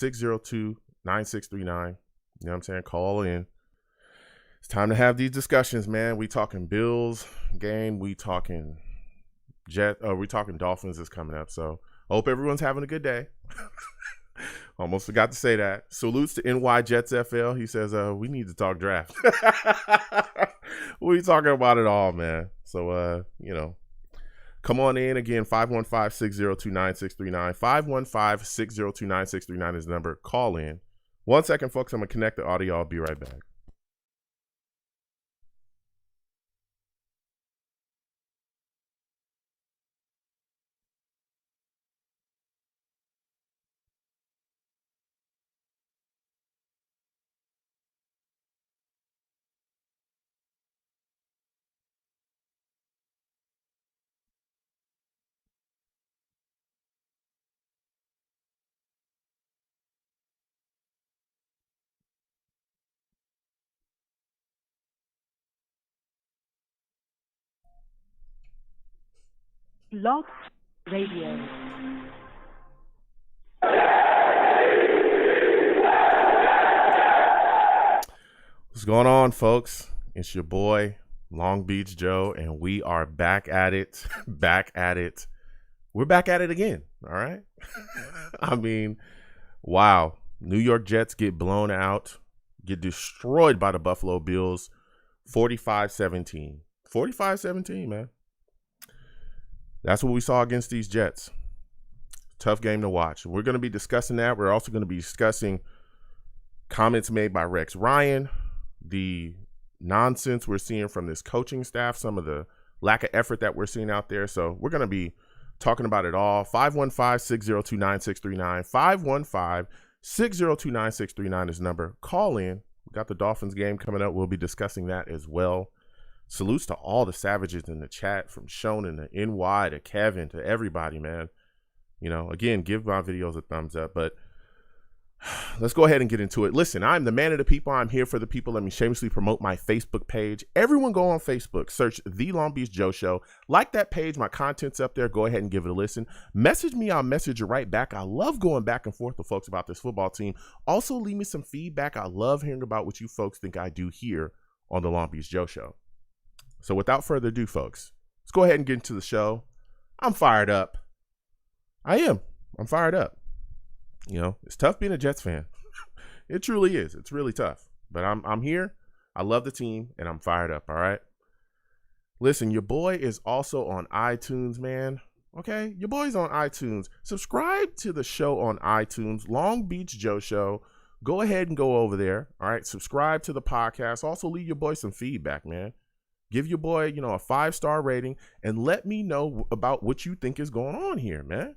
602-9639. You know what I'm saying? Call in. It's time to have these discussions, man. We talking Bills game. We talking we talking Dolphins is coming up. So I hope everyone's having a good day. Almost forgot to say that. Salutes to NY Jets FL. He says, we need to talk draft. We talking about it all, man. So, come on in again. 515-602-9639. 515-602-9639 is the number. Call in. 1 second, folks. I'm going to connect the audio. I'll be right back. Blog Radio. What's going on, folks? It's your boy, Long Beach Joe, and we are back at it. Back at it. We're back at it again, all right? I mean, wow. New York Jets get blown out, get destroyed by the Buffalo Bills, 45-17. 45-17, man. That's what we saw against these Jets. Tough game to watch. We're going to be discussing that. We're also going to be discussing comments made by Rex Ryan, the nonsense we're seeing from this coaching staff, some of the lack of effort that we're seeing out there. So we're going to be talking about it all. 515-602-9639. 515-602-9639 is the number. Call in. We got the Dolphins game coming up. We'll be discussing that as well. Salutes to all the savages in the chat, from Shonen to NY to Kevin to everybody, man. Again, give my videos a thumbs up, but let's go ahead and get into it. Listen, I'm the man of the people. I'm here for the people. Let me shamelessly promote my Facebook page. Everyone go on Facebook, search The Long Beach Joe Show. Like that page. My content's up there. Go ahead and give it a listen. Message me. I'll message you right back. I love going back and forth with folks about this football team. Also, leave me some feedback. I love hearing about what you folks think I do here on The Long Beach Joe Show. So without further ado, folks, let's go ahead and get into the show. I'm fired up. I am. I'm fired up. It's tough being a Jets fan. It truly is. It's really tough. But I'm here. I love the team, and I'm fired up, all right? Listen, your boy is also on iTunes, man. Okay? Your boy's on iTunes. Subscribe to the show on iTunes, Long Beach Joe Show. Go ahead and go over there, all right? Subscribe to the podcast. Also, leave your boy some feedback, man. Give your boy, a 5-star rating, and let me know about what you think is going on here, man.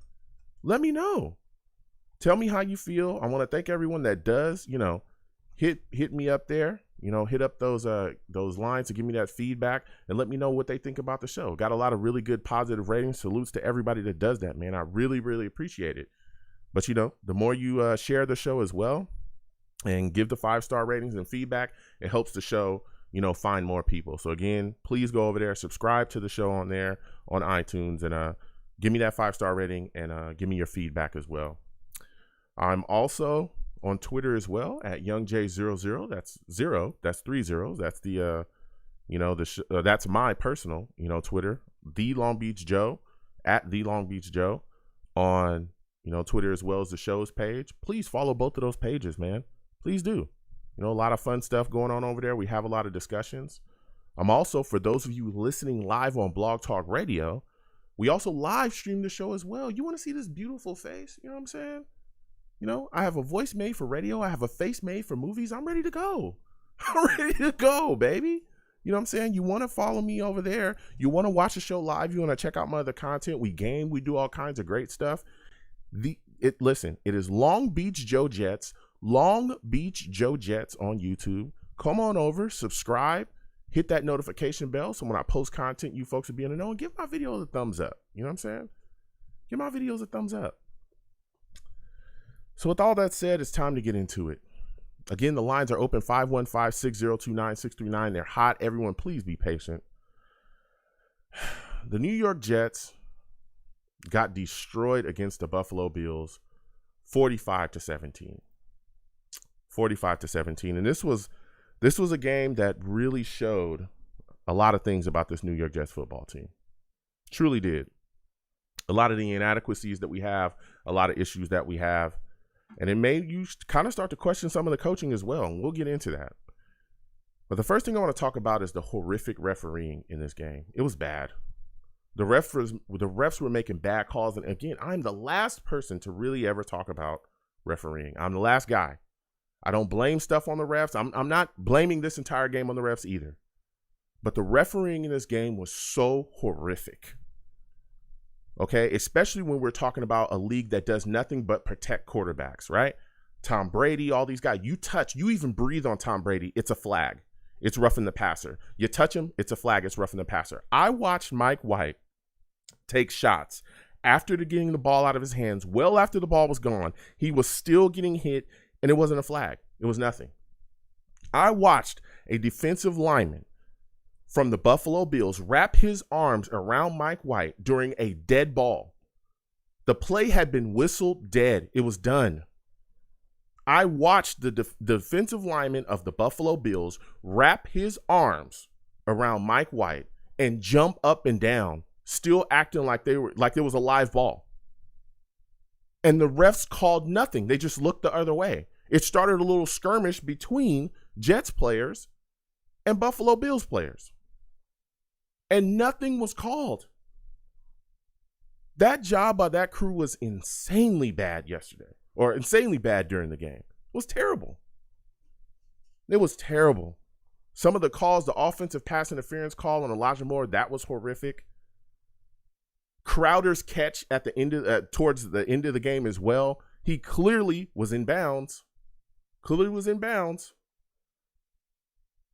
Let me know. Tell me how you feel. I want to thank everyone that does, hit me up there, hit up those lines to give me that feedback and let me know what they think about the show. Got a lot of really good positive ratings. Salutes to everybody that does that, man. I really, really appreciate it. But, the more you share the show as well and give the 5-star ratings and feedback, it helps the show find more people. So again, please go over there, subscribe to the show on there on iTunes, and give me that 5-star rating and give me your feedback as well. I'm also on Twitter as well at YoungJ00. That's 0. That's 3 zeros. That's the that's my personal Twitter. The Long Beach Joe at The Long Beach Joe on Twitter, as well as the show's page. Please follow both of those pages, man. Please do. A lot of fun stuff going on over there. We have a lot of discussions. I'm also, for those of you listening live on Blog Talk Radio, we also live stream the show as well. You want to see this beautiful face? You know what I'm saying? I have a voice made for radio. I have a face made for movies. I'm ready to go. I'm ready to go, baby. You know what I'm saying? You want to follow me over there. You want to watch the show live. You want to check out my other content. We game. We do all kinds of great stuff. Listen, it is Long Beach Joe Jets. Long Beach Joe Jets on YouTube. Come on over, subscribe, hit that notification bell so when I post content, you folks will be in the know, and give my videos a thumbs up. You know what I'm saying? Give my videos a thumbs up. So with all that said, it's time to get into it. Again, the lines are open, 515-602-9639. They're hot. Everyone, please be patient. The New York Jets got destroyed against the Buffalo Bills, 45-17. 45-17. And this was a game that really showed a lot of things about this New York Jets football team. Truly did. A lot of the inadequacies that we have, a lot of issues that we have. And it made you kind of start to question some of the coaching as well. And we'll get into that. But the first thing I want to talk about is the horrific refereeing in this game. It was bad. The refs were making bad calls. And again, I'm the last person to really ever talk about refereeing. I'm the last guy. I don't blame stuff on the refs. I'm not blaming this entire game on the refs either. But the refereeing in this game was so horrific. Okay, especially when we're talking about a league that does nothing but protect quarterbacks, right? Tom Brady, all these guys, you even breathe on Tom Brady, it's a flag. It's roughing the passer. You touch him, it's a flag, it's roughing the passer. I watched Mike White take shots after getting the ball out of his hands, well after the ball was gone. He was still getting hit, and it wasn't a flag. It was nothing. I watched a defensive lineman from the Buffalo Bills wrap his arms around Mike White during a dead ball. The play had been whistled dead. It was done. I watched the defensive lineman of the Buffalo Bills wrap his arms around Mike White and jump up and down, still acting like it was a live ball. And the refs called nothing. They just looked the other way. It started a little skirmish between Jets players and Buffalo Bills players. And nothing was called. That job by that crew was insanely bad yesterday, or insanely bad during the game. It was terrible. It was terrible. Some of the calls, the offensive pass interference call on Elijah Moore, that was horrific. Crowder's catch at the end of towards the end of the game as well. He clearly was in bounds.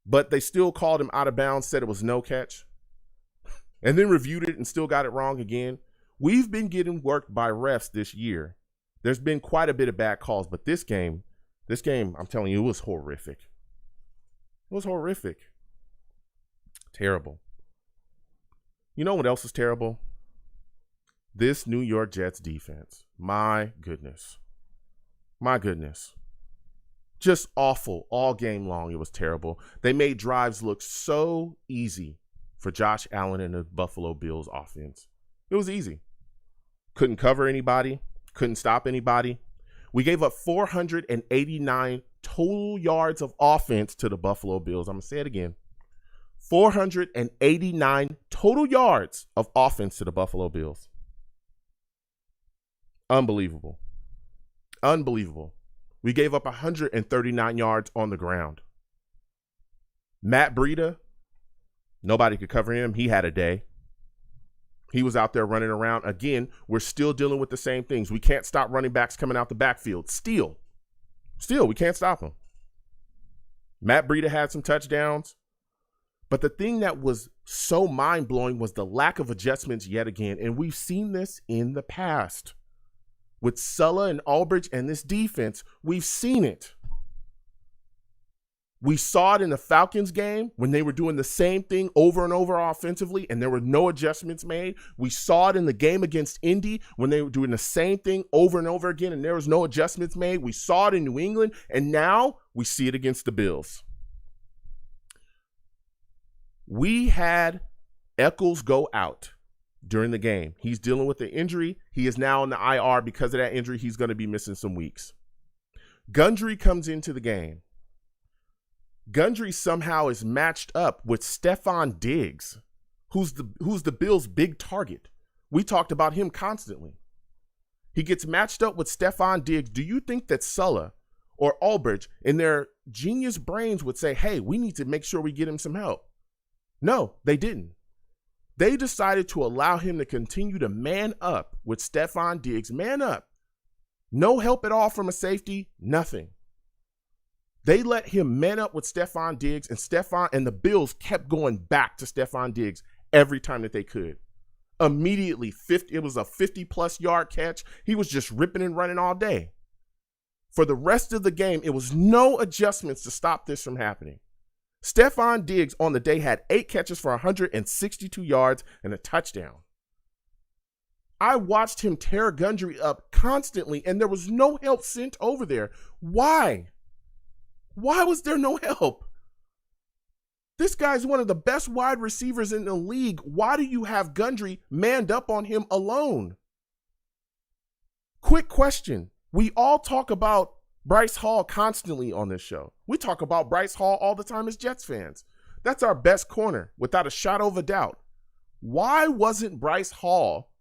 But they still called him out of bounds, said it was no catch, and then reviewed it and still got it wrong again. We've been getting worked by refs this year. There's been quite a bit of bad calls, but this game, I'm telling you, it was horrific. It was horrific. Terrible. You know what else is terrible? This New York Jets defense. My goodness. Just awful all game long. It was terrible. They made drives look so easy for Josh Allen and the Buffalo Bills offense. It was easy. Couldn't cover anybody. Couldn't stop anybody. We gave up 489 total yards of offense to the Buffalo Bills. I'm going to say it again. 489 total yards of offense to the Buffalo Bills. Unbelievable. We gave up 139 yards on the ground. Matt Breida, nobody could cover him. He had a day. He was out there running around. Again, we're still dealing with the same things. We can't stop running backs coming out the backfield. Still, we can't stop them. Matt Breida had some touchdowns. But the thing that was so mind-blowing was the lack of adjustments yet again. And we've seen this in the past. With Sulla and Albridge and this defense, we've seen it. We saw it in the Falcons game when they were doing the same thing over and over offensively and there were no adjustments made. We saw it in the game against Indy when they were doing the same thing over and over again and there was no adjustments made. We saw it in New England and now we see it against the Bills. We had Eccles go out during the game. He's dealing with the injury. He is now in the IR because of that injury. He's going to be missing some weeks. Gundry comes into the game. Gundry somehow is matched up with Stephon Diggs, who's the Bills' big target. We talked about him constantly. He gets matched up with Stephon Diggs. Do you think that Sulla or Albridge in their genius brains would say, hey, we need to make sure we get him some help? No, they didn't. They decided to allow him to continue to man up with Stephon Diggs. Man up. No help at all from a safety, nothing. They let him man up with Stephon Diggs, and the Bills kept going back to Stephon Diggs every time that they could. Immediately, it was a 50-plus yard catch. He was just ripping and running all day. For the rest of the game, it was no adjustments to stop this from happening. Stephon Diggs on the day had 8 catches for 162 yards and a touchdown. I watched him tear Gundry up constantly, and there was no help sent over there. Why? Why was there no help? This guy's one of the best wide receivers in the league. Why do you have Gundry manned up on him alone? Quick question. We all talk about Bryce Hall constantly on this show. We talk about Bryce Hall all the time as Jets fans. That's our best corner, without a shadow of a doubt. Why wasn't Bryce Hall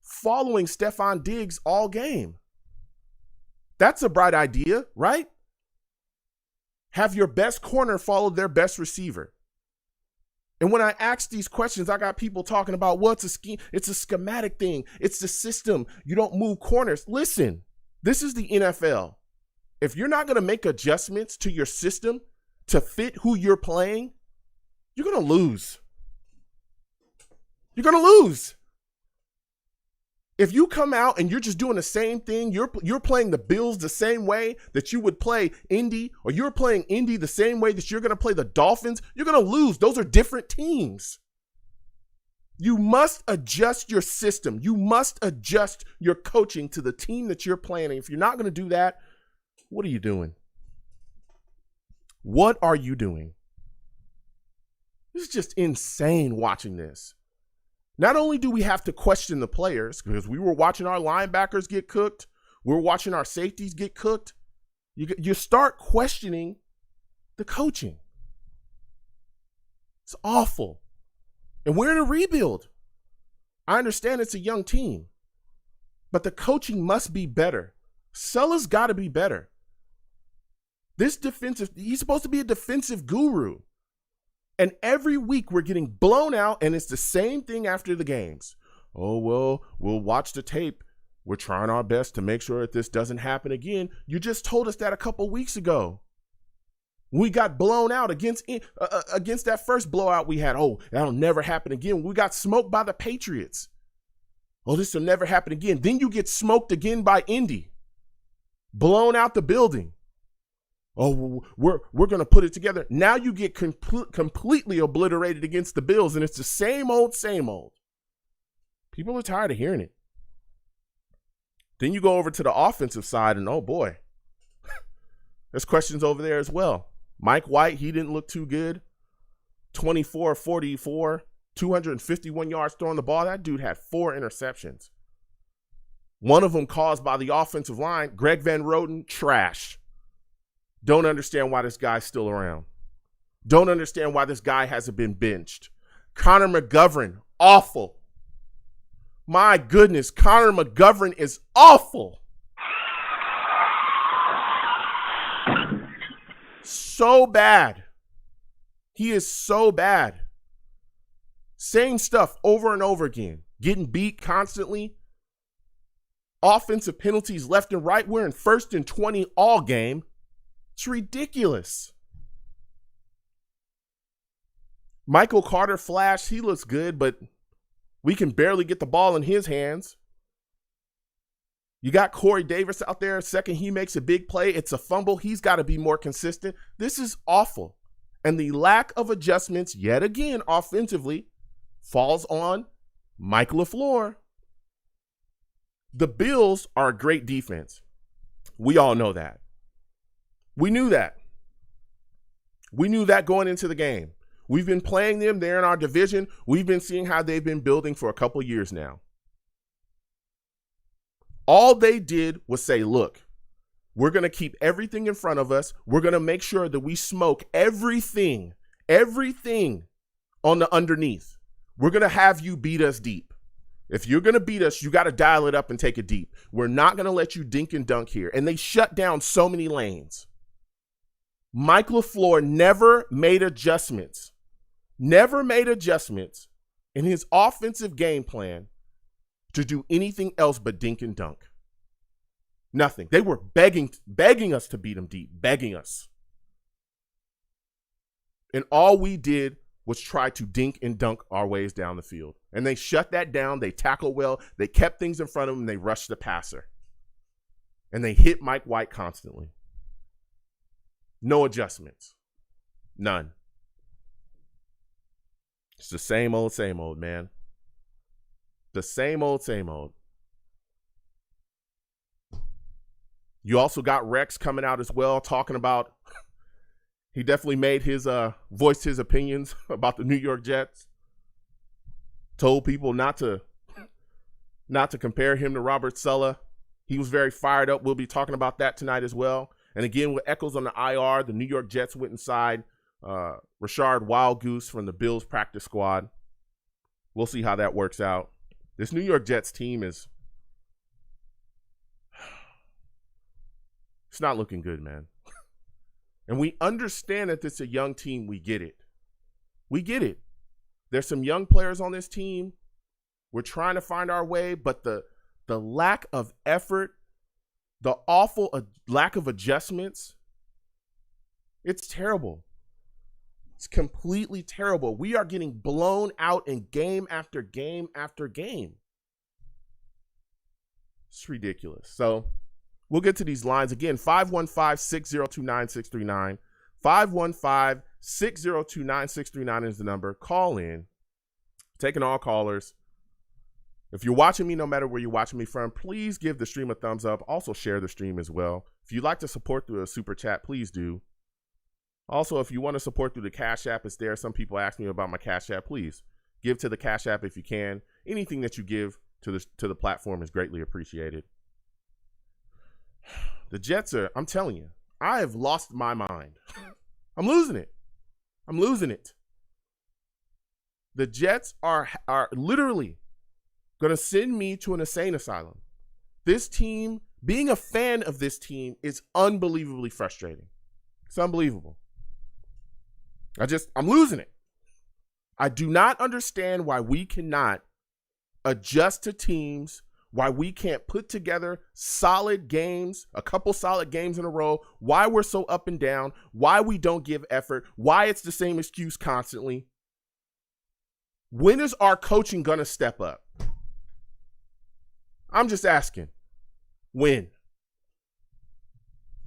following Stephon Diggs all game? That's a bright idea, right? Have your best corner follow their best receiver. And when I ask these questions, I got people talking about what's a scheme. It's a schematic thing. It's the system. You don't move corners. Listen, this is the NFL. If you're not going to make adjustments to your system to fit who you're playing, you're going to lose. You're going to lose. If you come out and you're just doing the same thing, you're playing the Bills the same way that you would play Indy, or you're playing Indy the same way that you're going to play the Dolphins, you're going to lose. Those are different teams. You must adjust your system. You must adjust your coaching to the team that you're playing. And if you're not going to do that, what are you doing? What are you doing? This is just insane watching this. Not only do we have to question the players, because we were watching our linebackers get cooked, we're watching our safeties get cooked, you start questioning the coaching. It's awful. And we're in a rebuild. I understand it's a young team, but the coaching must be better. Sulla's got to be better. He's supposed to be a defensive guru. And every week we're getting blown out, and it's the same thing after the games. Oh, well, we'll watch the tape. We're trying our best to make sure that this doesn't happen again. You just told us that a couple weeks ago. We got blown out against that first blowout we had. Oh, that'll never happen again. We got smoked by the Patriots. Oh, this will never happen again. Then you get smoked again by Indy. Blown out the building. Oh, we're going to put it together. Now you get completely obliterated against the Bills, and it's the same old, same old. People are tired of hearing it. Then you go over to the offensive side, and oh boy, there's questions over there as well. Mike White, he didn't look too good. 24-44, 251 yards throwing the ball. That dude had 4 interceptions. One of them caused by the offensive line. Greg Van Roten, trash. Don't understand why this guy's still around. Don't understand why this guy hasn't been benched. Connor McGovern, awful. My goodness, Connor McGovern is awful. So bad. He is so bad. Same stuff over and over again. Getting beat constantly. Offensive penalties left and right. We're in 1st and 20 all game. It's ridiculous. Michael Carter flashed. He looks good, but we can barely get the ball in his hands. You got Corey Davis out there. Second he makes a big play, it's a fumble. He's got to be more consistent. This is awful. And the lack of adjustments, yet again, offensively, falls on Mike LaFleur. The Bills are a great defense. We all know that. We knew that. We knew that going into the game. We've been playing them. They're in our division. We've been seeing how they've been building for a couple years now. All they did was say, look, we're going to keep everything in front of us. We're going to make sure that we smoke everything on the underneath. We're going to have you beat us deep. If you're going to beat us, you got to dial it up and take it deep. We're not going to let you dink and dunk here. And they shut down so many lanes. Mike LaFleur never made adjustments in his offensive game plan to do anything else but dink and dunk. Nothing. They were begging us to beat them deep, begging us. And all we did was try to dink and dunk our ways down the field. And they shut that down. They tackled well. They kept things in front of them. They rushed the passer. And they hit Mike White constantly. No adjustments. None. It's the same old, man. The same old, same old. You also got Rex coming out as well, talking about he definitely made his voiced his opinions about the New York Jets. Told people not to compare him to Robert Saleh. He was very fired up. We'll be talking about that tonight as well. And again, with Echols on the IR, the New York Jets went inside Rashard Wildgoose from the Bills practice squad. We'll see how that works out. This New York Jets team it's not looking good, man. And we understand that this is a young team. We get it. We get it. There's some young players on this team. We're trying to find our way, but the lack of effort, the awful lack of adjustments, it's terrible. It's completely terrible. We are getting blown out in game after game after game. It's ridiculous. So we'll get to these lines again. 515-602-9639. 515-602-9639 is the number. Call in. Taking all callers. If you're watching me, no matter where you're watching me from, please give the stream a thumbs up. Also share the stream as well. If you'd like to support through a super chat, please do. Also, if you want to support through the Cash App, it's there. Some people ask me about my Cash App. Please give to the Cash App if you can. Anything that you give to the platform is greatly appreciated. The Jets are, I'm telling you, I have lost my mind. I'm losing it. I'm losing it. The Jets are literally going to send me to an insane asylum. This team, being a fan of this team is unbelievably frustrating. It's unbelievable. I'm losing it. I do not understand why we cannot adjust to teams, why we can't put together solid games, a couple solid games in a row, why we're so up and down, why we don't give effort, why it's the same excuse constantly. When is our coaching going to step up? I'm just asking. When?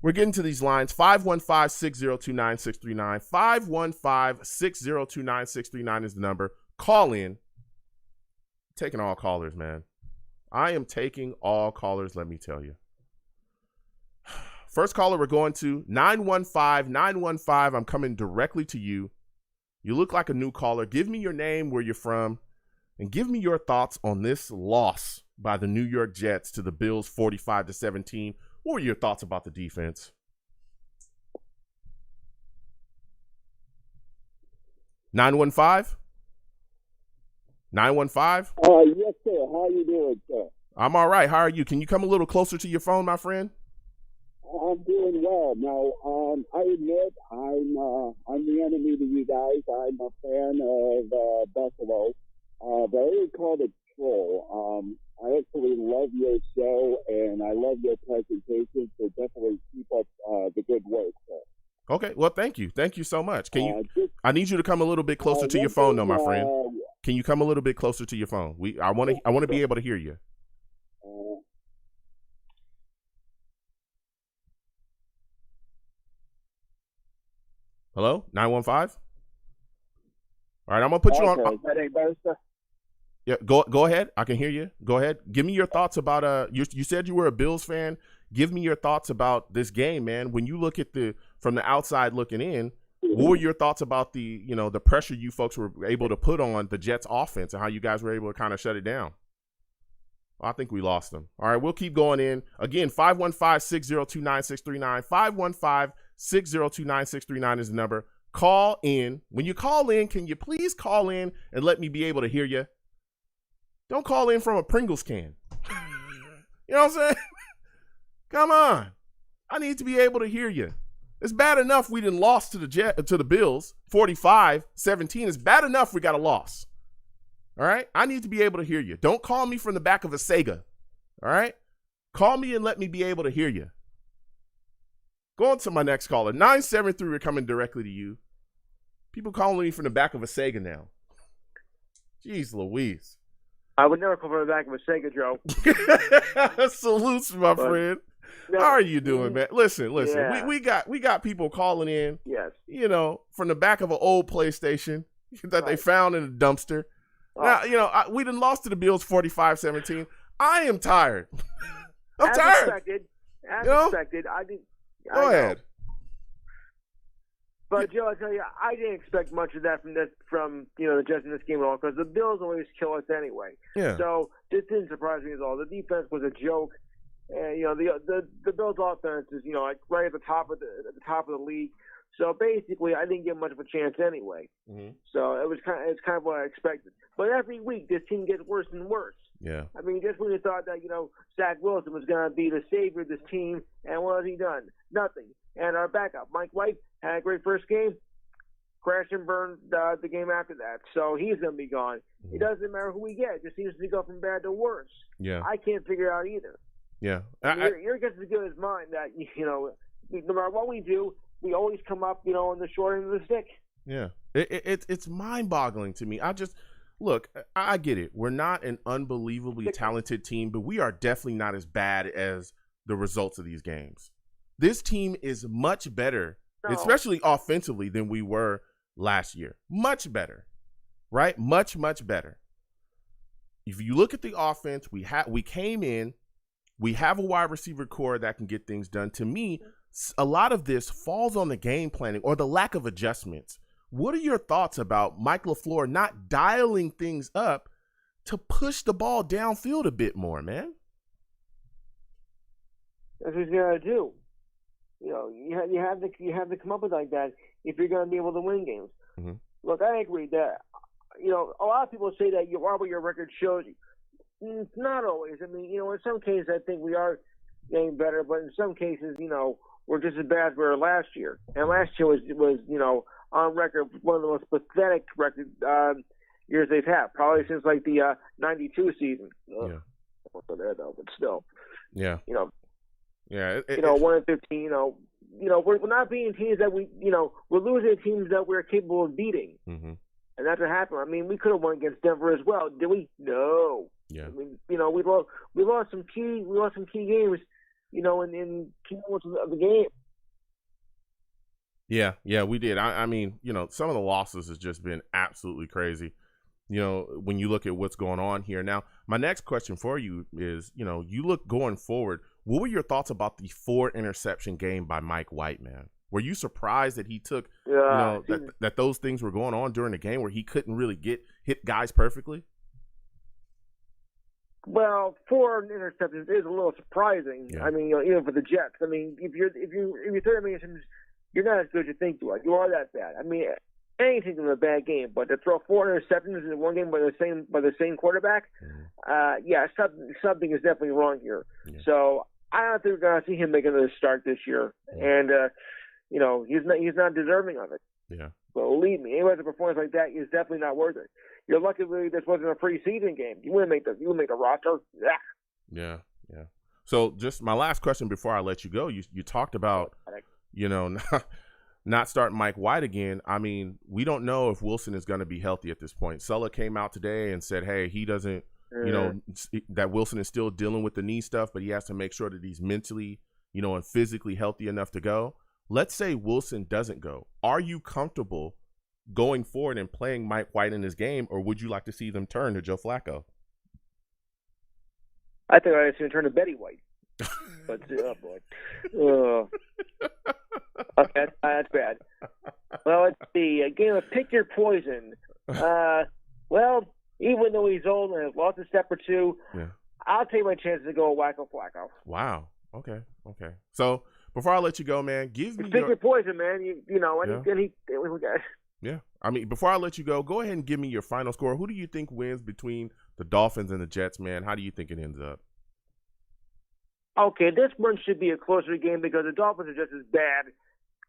We're getting to these lines. 515-602-9639. 515-602-9639 is the number. Call in. Taking all callers, man. I am taking all callers, let me tell you. First caller we're going to, 915-915. I'm coming directly to you. You look like a new caller. Give me your name, where you're from, and give me your thoughts on this loss by the New York Jets to the Bills 45-17. What were your thoughts about the defense? 915? 915? Yes, sir. How you doing, sir? I'm all right. How are you? Can you come a little closer to your phone, my friend? I'm doing well. Now, I admit I'm the enemy to you guys. I'm a fan of Buffalo. But I didn't call it troll. I actually love your show, and I love your presentation, so definitely keep up the good work, sir. Okay, well, thank you. Thank you so much. I need you to come a little bit closer to your phone, though, my friend. Can you come a little bit closer to your phone? I want to be able to hear you. Hello? 915? All right, I'm going to put you on. Is that any better, sir? Yeah, go ahead. I can hear you. Go ahead. Give me your thoughts about you said you were a Bills fan. Give me your thoughts about this game, man. When you look at from the outside looking in, what were your thoughts about the pressure you folks were able to put on the Jets offense and how you guys were able to kind of shut it down? I think we lost them. All right, we'll keep going in. Again, 515-602-9639. 515-602-9639 is the number. Call in. When you call in, can you please call in and let me be able to hear you? Don't call in from a Pringles can. You know what I'm saying? Come on. I need to be able to hear you. It's bad enough we didn't lost to the Bills, 45-17. It's bad enough we got a loss. All right? I need to be able to hear you. Don't call me from the back of a Sega. All right? Call me and let me be able to hear you. Go on to my next caller. 973, we're coming directly to you. People calling me from the back of a Sega now. Jeez Louise. I would never come from the back of a Sega, Joe. Salutes, my friend. No, how are you doing, man? Listen. Yeah. We got people calling in. Yes. From the back of an old PlayStation that they found in a dumpster. Oh. Now, we done lost to the Bills 45-17. I am tired. I'm As tired. Expected, as You know? expected. Go ahead. But Joe, I tell you, I didn't expect much of that from the Jets in this game at all, because the Bills always kill us anyway. Yeah. So this didn't surprise me at all. The defense was a joke. The Bills' offense is like right at the top of the league. So basically, I didn't get much of a chance anyway. Mm-hmm. So it's kind of what I expected. But every week, this team gets worse and worse. Yeah. I mean, just when you thought that Zach Wilson was going to be the savior of this team, and what has he done? Nothing. And our backup, Mike White, had a great first game, crashed and burned the game after that. So he's going to be gone. Mm-hmm. It doesn't matter who we get; it just seems to go from bad to worse. Yeah. I can't figure it out either. Yeah. You're just as good as mine. That no matter what we do, we always come up, on the short end of the stick. Yeah, it's mind-boggling to me. Look, I get it. We're not an unbelievably talented team, but we are definitely not as bad as the results of these games. This team is much better, especially offensively, than we were last year. Much better, right? Much, much better. If you look at the offense, we came in, we have a wide receiver core that can get things done. To me, a lot of this falls on the game planning or the lack of adjustments. What are your thoughts about Mike LaFleur not dialing things up to push the ball downfield a bit more, man? That's what he's got to do. You have to come up with like that if you're going to be able to win games. Mm-hmm. Look, I agree that a lot of people say that what your record shows you. It's not always. I mean, in some cases I think we are getting better, but in some cases, we're just as bad as we were last year. And last year was on record one of the most pathetic record years they've had, probably since like the '92 season. Yeah. But still. Yeah. Yeah. 1-15. We're not beating teams that we're losing teams that we're capable of beating. Mm-hmm. And that's what happened. I mean, we could have won against Denver as well, did we? No. Yeah. I mean, we lost some key games, in key moments of the game. Yeah, we did. I mean, some of the losses has just been absolutely crazy. When you look at what's going on here. Now, my next question for you is, you look going forward, what were your thoughts about the 4 interception game by Mike White, man? Were you surprised that he took, that those things were going on during the game where he couldn't really hit guys perfectly? Well, 4 interceptions is a little surprising. Yeah. I mean, even for the Jets. I mean, if you throw interceptions, you're not as good as you think you are. You are that bad. I mean, anything from a bad game, but to throw 4 interceptions in one game by the same quarterback, something is definitely wrong here. Yeah. So I don't think we're going to see him make another start this year, and he's not deserving of it. Yeah. Believe me, anyone with a performance like that is definitely not worth it. You're lucky this wasn't a preseason game. You wouldn't make the roster. Yeah. So just my last question before I let you go, you talked about, not starting Mike White again. I mean, we don't know if Wilson is going to be healthy at this point. Sulla came out today and said, hey, he doesn't, that Wilson is still dealing with the knee stuff, but he has to make sure that he's mentally, and physically healthy enough to go. Let's say Wilson doesn't go. Are you comfortable going forward and playing Mike White in this game, or would you like to see them turn to Joe Flacco? I think I'd see them turn to Betty White. But, oh, boy. Okay, that's bad. Well, let's see. A game of pick your poison. Well, even though he's old and has lost a step or two, I'll take my chances to go Wacko Flacco. Wow. Okay. So, before I let you go, man, give me pick your poison, man. Yeah. I mean, before I let you go ahead and give me your final score. Who do you think wins between the Dolphins and the Jets, man? How do you think it ends up? Okay, this one should be a closer game because the Dolphins are just as bad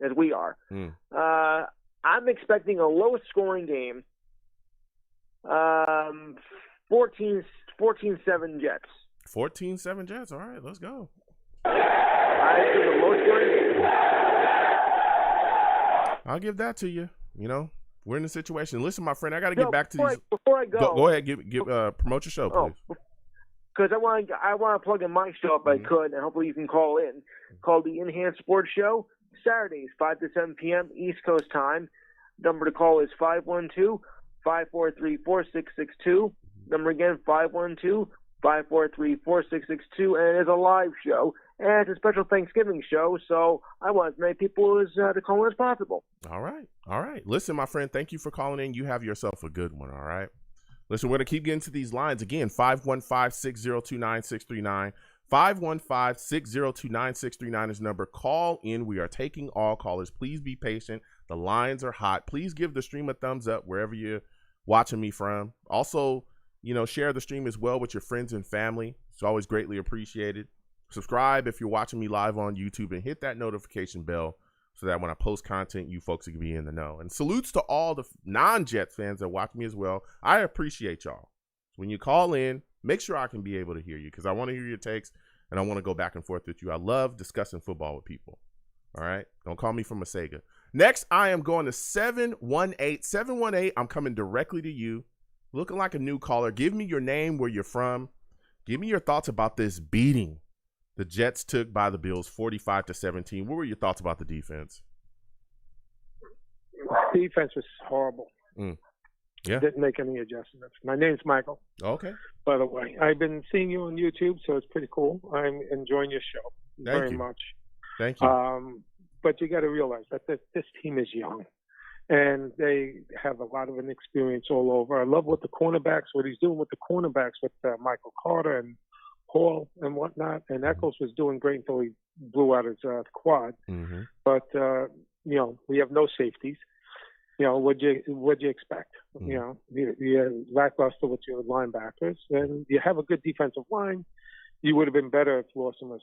as we are. I'm expecting a low-scoring game. 14-7 Jets. 14-7 Jets. All right, let's go. I think a low-scoring game. I'll give that to you. We're in a situation. Listen, my friend, I got to get back to these. Before I go, go ahead. Promote your show, please. Because I want to plug in my show if I could, and hopefully you can call in. Called the Enhanced Sports Show, Saturdays, 5 to 7 p.m. East Coast time. Number to call is 512-543-4662. Number again, 512-543-4662. And it is a live show. and it's a special Thanksgiving show, so I want as many people to call in as possible. All right. Listen, my friend, thank you for calling in. You have yourself a good one, all right? Listen, we're going to keep getting to these lines. Again, 515-602-9639. 515-602-9639 is number. Call in. We are taking all callers. Please be patient. The lines are hot. Please give the stream a thumbs up wherever you're watching me from. Also, share the stream as well with your friends and family. It's always greatly appreciated. Subscribe if you're watching me live on YouTube, and hit that notification bell so that when I post content, you folks can be in the know. And salutes to all the non-Jets fans that watch me as well. I appreciate y'all. When you call in, make sure I can be able to hear you, because I want to hear your takes and I want to go back and forth with you. I love discussing football with people. All right? Don't call me from a Sega. Next, I am going to 718. 718, I'm coming directly to you. Looking like a new caller. Give me your name, where you're from. Give me your thoughts about this beating the Jets took by the Bills, 45-17. What were your thoughts about the defense? Defense was horrible. Yeah. Didn't make any adjustments. My name's Michael. Okay. By the way, I've been seeing you on YouTube, so it's pretty cool. I'm enjoying your show very much. Thank you. But you got to realize that this team is young, and they have a lot of inexperience all over. I love what he's doing with the cornerbacks with Michael Carter and Hall and whatnot. And Echols was doing great until he blew out his quad. Mm-hmm. But we have no safeties. What'd you expect? Mm-hmm. You're lackluster with your linebackers, and you have a good defensive line. You would have been better if Lawson was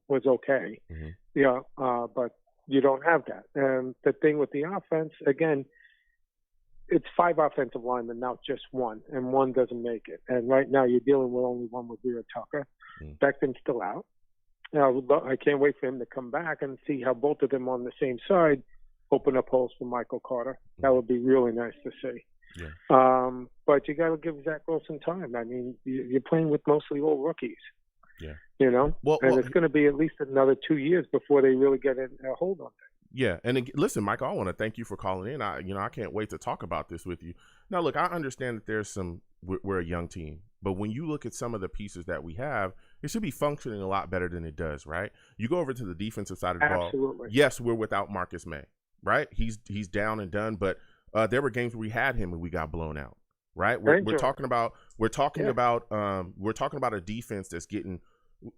was okay. Mm-hmm. But you don't have that. And the thing with the offense, again, it's 5 offensive linemen, not just one, and one doesn't make it. And right now you're dealing with only one with Vera Tucker. Beckton's still out. I can't wait for him to come back and see how both of them on the same side open up holes for Michael Carter. That would be really nice to see. Yeah. But you got to give Zach Wilson time. I mean, you're playing with mostly all rookies. Yeah. Well, it's going to be at least another 2 years before they really get a hold on it. Yeah, and listen, Michael, I want to thank you for calling in. I can't wait to talk about this with you. Now, look, I understand that we're a young team, but when you look at some of the pieces that we have, it should be functioning a lot better than it does, right? You go over to the defensive side of the ball. Yes, we're without Marcus May, right? He's down and done, but there were games where we had him and we got blown out, right? We're talking about a defense that's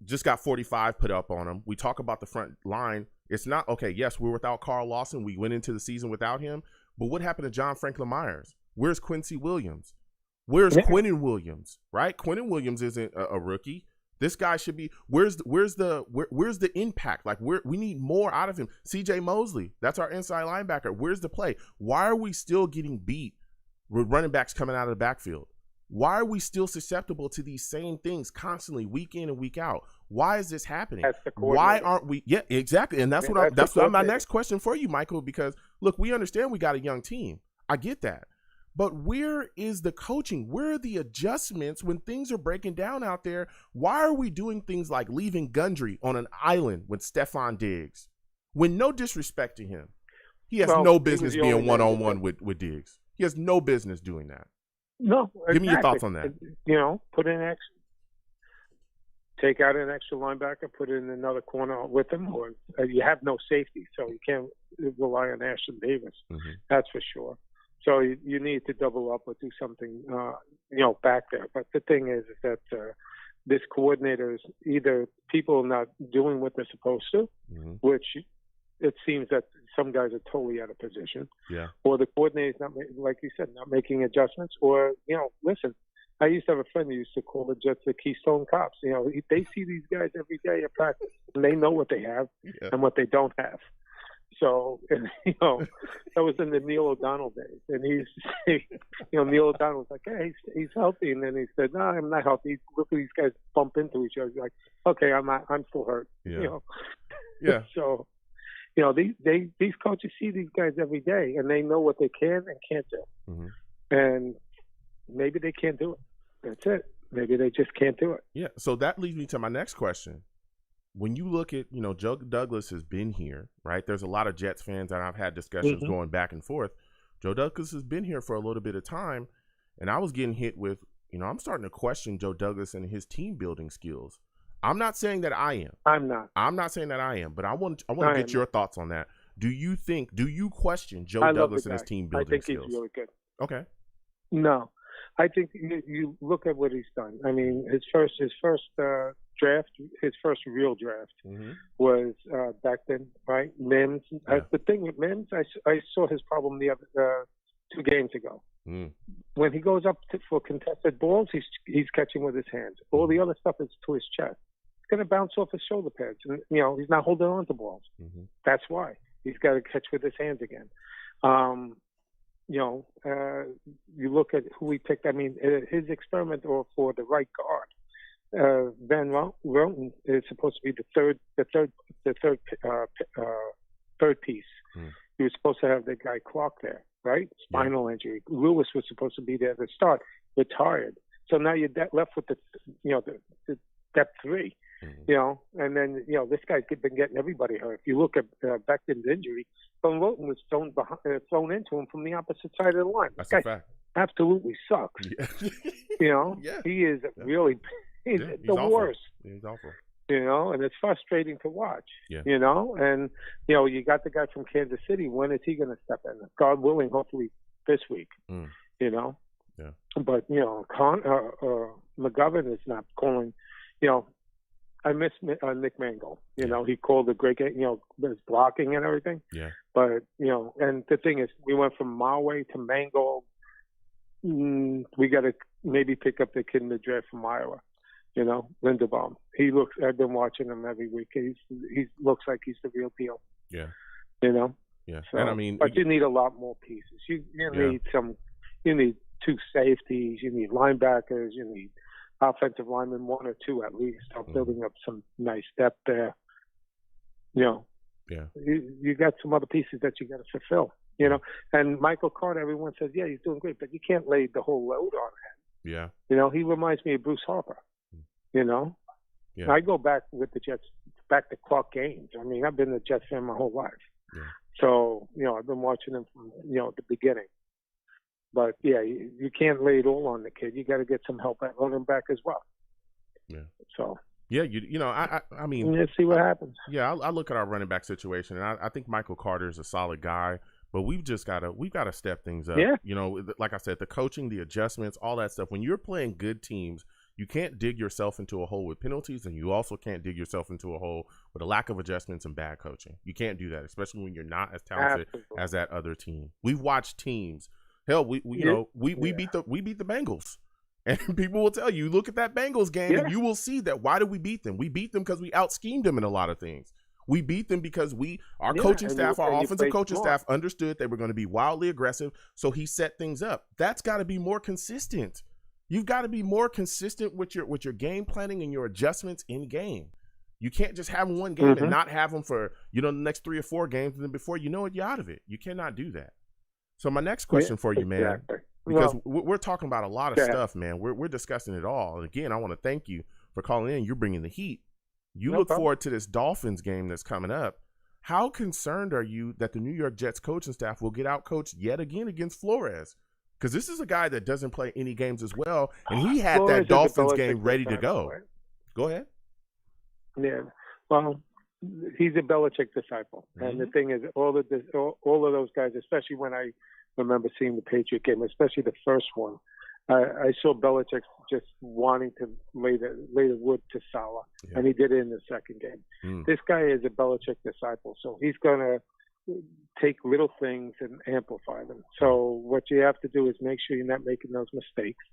just got 45 put up on them. We talk about the front line. It's not okay. Yes, we're without Carl Lawson. We went into the season without him. But what happened to John Franklin Myers? Where's Quincy Williams? Where's Quinnen Williams? Right? Quinnen Williams isn't a rookie. This guy should be. Where's the impact? Like we need more out of him. C.J. Mosley, that's our inside linebacker. Where's the play? Why are we still getting beat with running backs coming out of the backfield? Why are we still susceptible to these same things constantly, week in and week out? Why is this happening? Why aren't we? Yeah, exactly. And that's my next question for you, Michael, because look, we understand we got a young team. I get that. But where is the coaching? Where are the adjustments when things are breaking down out there? Why are we doing things like leaving Gundry on an island with Stephon Diggs? When no disrespect to him, he has no business being one-on-one with Diggs. He has no business doing that. No, exactly. Give me your thoughts on that. Put in take out an extra linebacker, put it in another corner with him, or you have no safety, so you can't rely on Ashton Davis. Mm-hmm. That's for sure. So you need to double up or do something, back there. But the thing is that this coordinator is either people are not doing what they're supposed to, mm-hmm. which it seems that some guys are totally out of position. Yeah. Or the coordinator's not, like you said, not making adjustments. Or, listen, I used to have a friend who used to call the Jets the Keystone Cops. They see these guys every day at practice, and they know what they have and what they don't have. So, that was in the Neil O'Donnell days. And he used to say, Neil O'Donnell was like, hey, he's healthy. And then he said, no, I'm not healthy. Look at these guys bump into each other. He's like, okay, I'm still hurt. Yeah. Yeah. So, these coaches see these guys every day, and they know what they can and can't do. Mm-hmm. And maybe they can't do it. That's it. Maybe they just can't do it. Yeah. So that leads me to my next question. When you look at, Joe Douglas has been here, right? There's a lot of Jets fans that I've had discussions mm-hmm. going back and forth. Joe Douglas has been here for a little bit of time, and I was getting hit with, I'm starting to question Joe Douglas and his team building skills. I'm not saying that I am. I'm not. I'm not saying that I am, but I want to I get am your not. thoughts on that. Do you question Joe I love Douglas the and his guy. team I building think skills? he's really good. Okay. No, I think you look at what he's done. I mean, his first draft, his first real draft was back then, right? Mims. Yeah. The thing with Mims, I saw his problem the other 2 games ago. When he goes up for contested balls, he's catching with his hands. All the other stuff is to his chest. It's going to bounce off his shoulder pads, and he's not holding on to balls. That's why he's got to catch with his hands again. You look at who he picked. I mean, his experiment for the right guard, Van Roten is supposed to be the third piece. He was supposed to have the guy Clark there, right? Spinal injury. Lewis was supposed to be there to start, retired. So now you're left with the depth 3. And then this guy's been getting everybody hurt. If you look at Becton's injury, Van Roten was thrown into him from the opposite side of the line. That's this a guy fact. Absolutely sucks. Yeah. He is really he's the awful. worst. He's awful. And it's frustrating to watch. Yeah. And you got the guy from Kansas City. When is he going to step in? God willing, hopefully this week. Yeah. But McGovern is not calling. I miss Nick Mangold. He called a great game. His blocking and everything. Yeah. But and the thing is, we went from Marway to Mangold. We got to maybe pick up the kid in the draft from Iowa. Linderbaum. I've been watching him every week. He looks like he's the real deal. Yeah. Yeah. So, and I mean, but you need a lot more pieces. You need you need 2 safeties. You need linebackers. You need offensive linemen, 1 or 2 at least. Start building up some nice depth there. Yeah. You got some other pieces that you got to fulfill. And Michael Carter, everyone says, yeah, he's doing great, but you can't lay the whole load on him. Yeah. He reminds me of Bruce Harper. Yeah. I go back with the Jets, back to Clark Gaines. I mean, I've been a Jets fan my whole life. Yeah. So, I've been watching him from, the beginning. But, yeah, you can't lay it all on the kid. You got to get some help at running back as well. Yeah. So. Yeah, I mean. Let's see what happens. Yeah, I look at our running back situation, and I think Michael Carter is a solid guy. But we've got to step things up. Yeah. Like I said, the coaching, the adjustments, all that stuff. When you're playing good teams, you can't dig yourself into a hole with penalties, and you also can't dig yourself into a hole with a lack of adjustments and bad coaching. You can't do that, especially when you're not as talented as that other team. We've watched teams. Hell, we beat the Bengals. And people will tell you, look at that Bengals game, and you will see that. Why did we beat them? We beat them because we out-schemed them in a lot of things. We beat them because our coaching staff, our offensive coaching staff understood they were going to be wildly aggressive, so he set things up. That's got to be more consistent. You've got to be more consistent with your game planning and your adjustments in game. You can't just have one game and not have them for the next 3 or 4 games, and then before you know it, you're out of it. You cannot do that. So my next question for you, man, because we're talking about a lot of stuff, man. We're discussing it all. And again, I want to thank you for calling in. You're bringing the heat. You look forward to this Dolphins game that's coming up. How concerned are you that the New York Jets coaching staff will get out-coached yet again against Flores? Because this is a guy that doesn't play any games as well, and he had Flores that Dolphins game ready to go. Right? Go ahead. Yeah. Well, he's a Belichick disciple. And the thing is, all of those guys, especially when I remember seeing the Patriot game, especially the first one, I saw Belichick just wanting to lay the wood to Salah, and he did it in the second game. This guy is a Belichick disciple, so he's going to take little things and amplify them. So what you have to do is make sure you're not making those mistakes.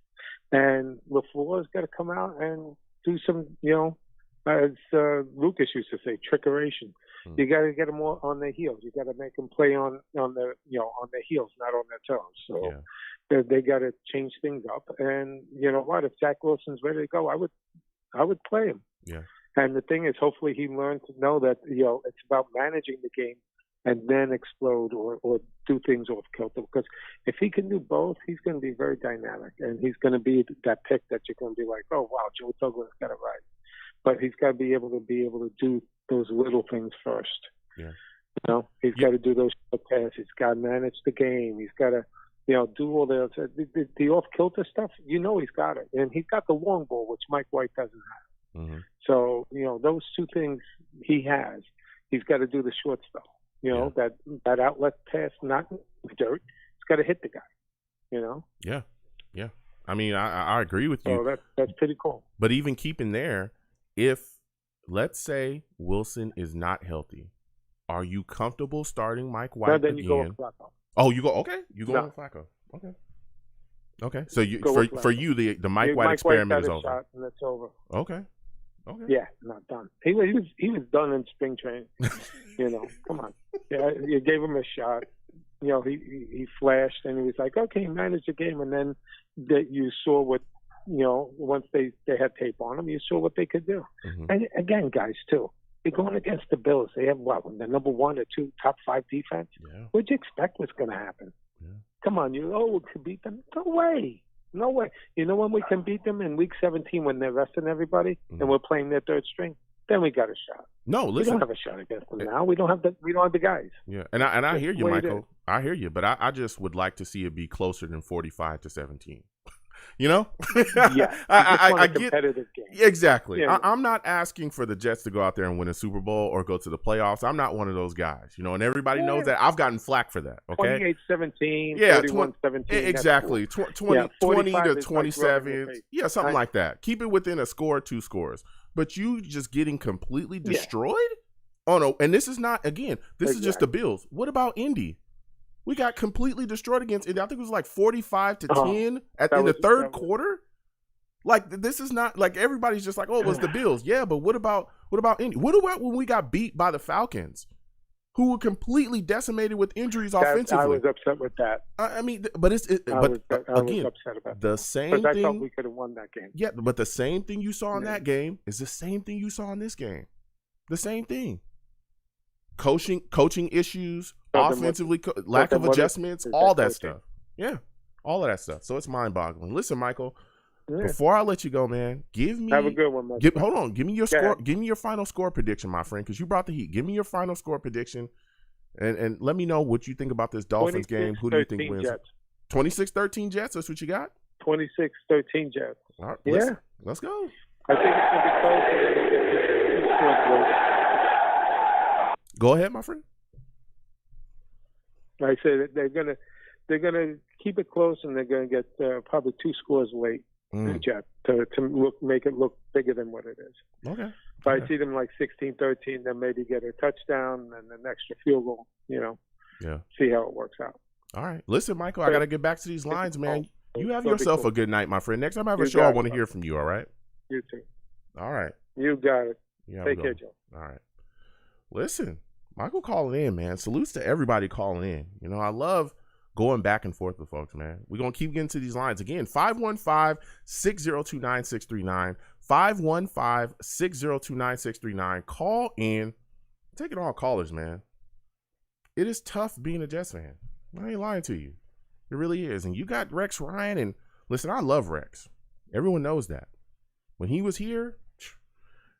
And LaFleur's got to come out and do some, as Lucas used to say, trickeration. You got to get them all on their heels. You got to make them play on their on their heels, not on their toes. So they got to change things up. And you know what? If Zach Wilson's ready to go, I would play him. Yeah. And the thing is, hopefully he learned to know that it's about managing the game and then explode or do things off kilter. Because if he can do both, he's going to be very dynamic, and he's going to be that pick that you're going to be like, oh wow, Joe Douglas got it right. But he's got to be able to do those little things first. Yeah. He's got to do those passes. He's got to manage the game. He's got to, do all the off kilter stuff. He's got it, and he's got the long ball, which Mike White doesn't have. Mm-hmm. So, those two things he has. He's got to do the short stuff. That outlet pass, not dirt. He's got to hit the guy. Yeah. Yeah. I mean, I agree with you. So that's pretty cool. But even keeping there, if let's say Wilson is not healthy, are you comfortable starting Mike White then again? You go with Flacco. Oh, you go. Okay, you go with Flacco. Okay. So for you the Mike White experiment is over. Shot and it's over. Okay. Yeah, not done. He was done in spring training. Come on. Yeah, you gave him a shot. He flashed and he was like, okay, manage the game, and then you saw what. Once they had tape on them, you saw what they could do. Mm-hmm. And again, guys, too, they're going against the Bills. They have the number 1 or 2 top 5 defense. Yeah. What'd you expect was going to happen? Yeah. Come on, we could beat them? No way. You know when we can beat them? In week 17 when they're resting everybody and we're playing their third string? Then we got a shot. No, listen. We don't have a shot against them now. We don't have the guys. Yeah, and I hear you, Michael. I hear you, but I just would like to see it be closer than 45-17. Yeah, I get competitive game. Exactly. Yeah. I'm not asking for the Jets to go out there and win a Super Bowl or go to the playoffs. I'm not one of those guys, and everybody knows that. I've gotten flack for that. Okay, 28-17, 31-17. Exactly. Cool. 20 to 27. Yeah, something like that. Keep it within a score, 2 scores. But you just getting completely destroyed? Oh no! And this is not This is just the Bills. What about Indy? We got completely destroyed against Indy. I think it was like 45-10 in the third quarter. Like, this is not like everybody's just like, oh, it was the Bills. Yeah, but what about Indy? What about when we got beat by the Falcons, who were completely decimated with injuries offensively? I was upset with that. I mean, but I was upset about the same thing. I thought we could have won that game. Yeah, but the same thing you saw in that game is the same thing you saw in this game. The same thing. Coaching issues, offensively, lack of adjustments, all that stuff. Yeah, all of that stuff. So it's mind-boggling. Listen, Michael, before I let you go, man, have a good one, Michael. Hold on. Give me your score. Give me your final score prediction, my friend, because you brought the heat. Give me your final score prediction, and let me know what you think about this Dolphins game. Who do you think wins? 26-13 Jets. That's what you got? 26-13 Jets. All right, yeah. Let's go. I think it's going to be close, and then we get 2 points late. Go ahead, my friend. I said they're gonna keep it close, and they're gonna get probably 2 scores late. The Jets to make it look bigger than what it is. Okay. If I see them like 16-13, then maybe get a touchdown and an extra field goal. Yeah. See how it works out. All right. Listen, Michael, I got to get back to these lines, man. You have yourself a good night, my friend. Next time I have a show, I want to hear from you. All right. You too. All right. You got it. Take care, Joe. All right. Listen, Michael calling in, man. Salutes to everybody calling in. I love going back and forth with folks, man. We're going to keep getting to these lines. Again, 515-602-9639. 515-602-9639. Call in. Take it all callers, man. It is tough being a Jets fan. I ain't lying to you. It really is. And you got Rex Ryan. And listen, I love Rex. Everyone knows that. When he was here,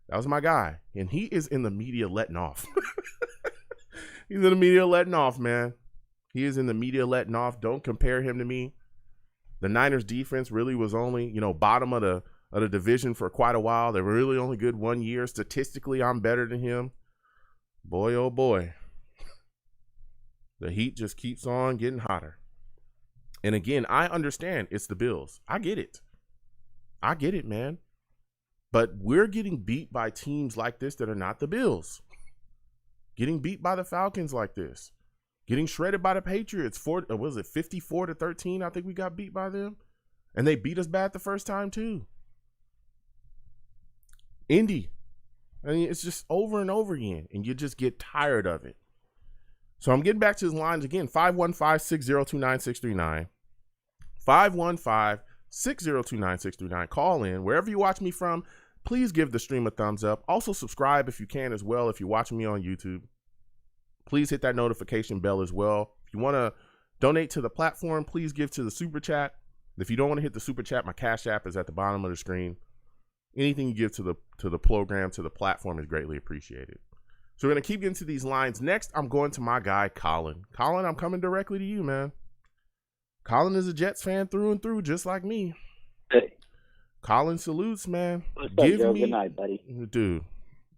that was my guy. And he is in the media letting off. He's in the media letting off, man. He is in the media letting off. Don't compare him to me. The Niners defense really was only, bottom of the division for quite a while. They were really only good 1 year. Statistically, I'm better than him. Boy, oh boy. The heat just keeps on getting hotter. And again, I understand it's the Bills. I get it. I get it, man. But we're getting beat by teams like this that are not the Bills. Getting beat by the Falcons like this. Getting shredded by the Patriots. 54-13? I think we got beat by them. And they beat us bad the first time too. Indy. I mean, it's just over and over again. And you just get tired of it. So I'm getting back to his lines again. 515-602-9639. 515-602-9639. Call in. Wherever you watch me from, please give the stream a thumbs up. Also subscribe if you can as well if you're watching me on YouTube. Please hit that notification bell as well. If you want to donate to the platform, please give to the Super Chat. If you don't want to hit the Super Chat, my Cash App is at the bottom of the screen. Anything you give to the program, to the platform is greatly appreciated. So we're going to keep getting to these lines. Next, I'm going to my guy, Colin. Colin, I'm coming directly to you, man. Colin is a Jets fan through and through, just like me. Hey. Colin salutes, man. What's up, Joe? Good night, buddy. Dude,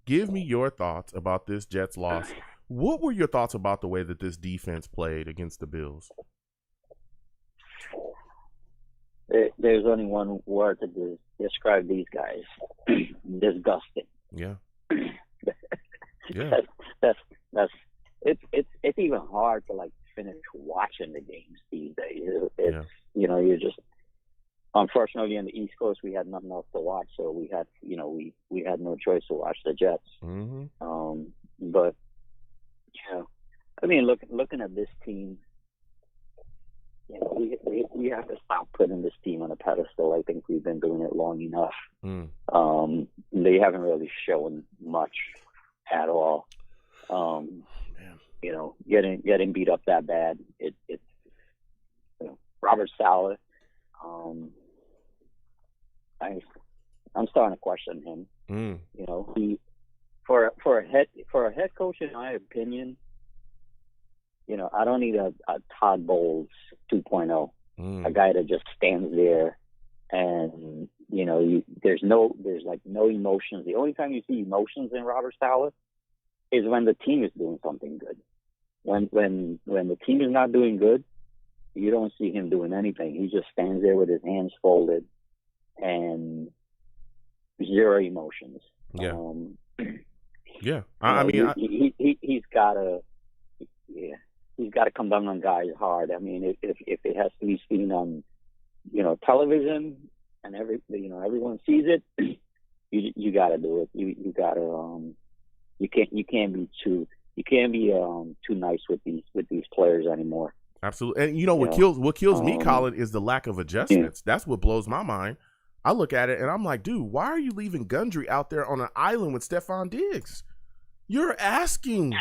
give me your thoughts about this Jets loss. What were your thoughts about the way that this defense played against the Bills? There's only one word to describe these guys: disgusting. Yeah. Yeah. That's it's even hard to like finish watching the games these days. It's you're just, unfortunately in the East Coast we had nothing else to watch, so we had we had no choice to watch the Jets. Mm-hmm. But I mean, looking at this team, we have to stop putting this team on a pedestal. I think we've been doing it long enough. They haven't really shown much at all. Getting beat up that bad. It's Robert Saleh. I'm starting to question him. He for a head coach, in my opinion, I don't need a Todd Bowles 2.0, a guy that just stands there and there's no emotions. The only time you see emotions in Robert Saleh is when the team is doing something good. When the team is not doing good, you don't see him doing anything. He just stands there with his hands folded and zero emotions. Yeah. Yeah. He's got to come down on guys hard. I mean, if it has to be seen on television and everyone sees it, you got to do it. You got to you can't be too nice with these players anymore. Absolutely. And what kills me, Colin, is the lack of adjustments. Yeah. That's what blows my mind. I look at it and I'm like, dude, why are you leaving Gundry out there on an island with Stephon Diggs? You are asking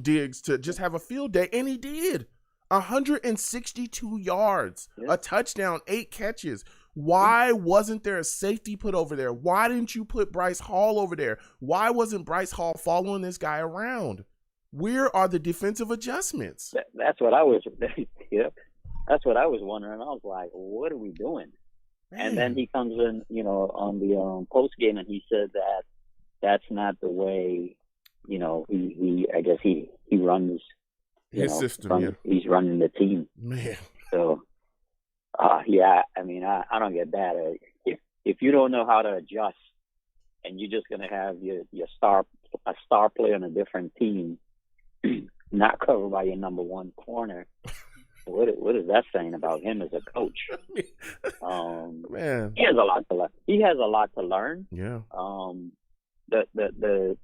Diggs to just have a field day, and he did. 162 yards, a touchdown, 8 catches. Why wasn't there a safety put over there? Why didn't you put Bryce Hall over there? Why wasn't Bryce Hall following this guy around? Where are the defensive adjustments? That's what I was. That's what I was wondering. I was like, what are we doing? Man. And then he comes in, on the post game, and he said that that's not the way. I guess he runs his system. He's running the team. Man. So, I mean, I don't get that. If you don't know how to adjust, and you're just gonna have a star player on a different team, not covered by your number one corner, what is that saying about him as a coach? Man, he has a lot to learn. He has a lot to learn. Yeah. The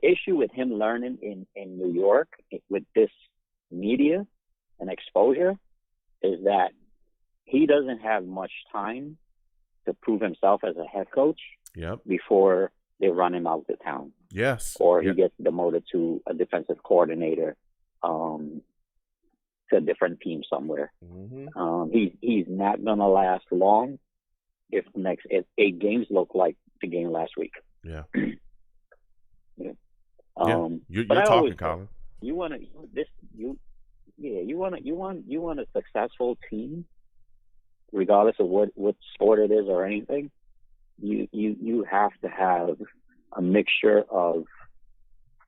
issue with him learning in New York with this media and exposure is that he doesn't have much time to prove himself as a head coach. Yep. Before they run him out of town. Yes. Or he gets demoted to a defensive coordinator, to a different team somewhere. Mm-hmm. He's not gonna last long if 8 games look like the game last week. Yeah. Yeah. You're talking, Colin. You want a successful team, regardless of what sport it is or anything. You have to have a mixture of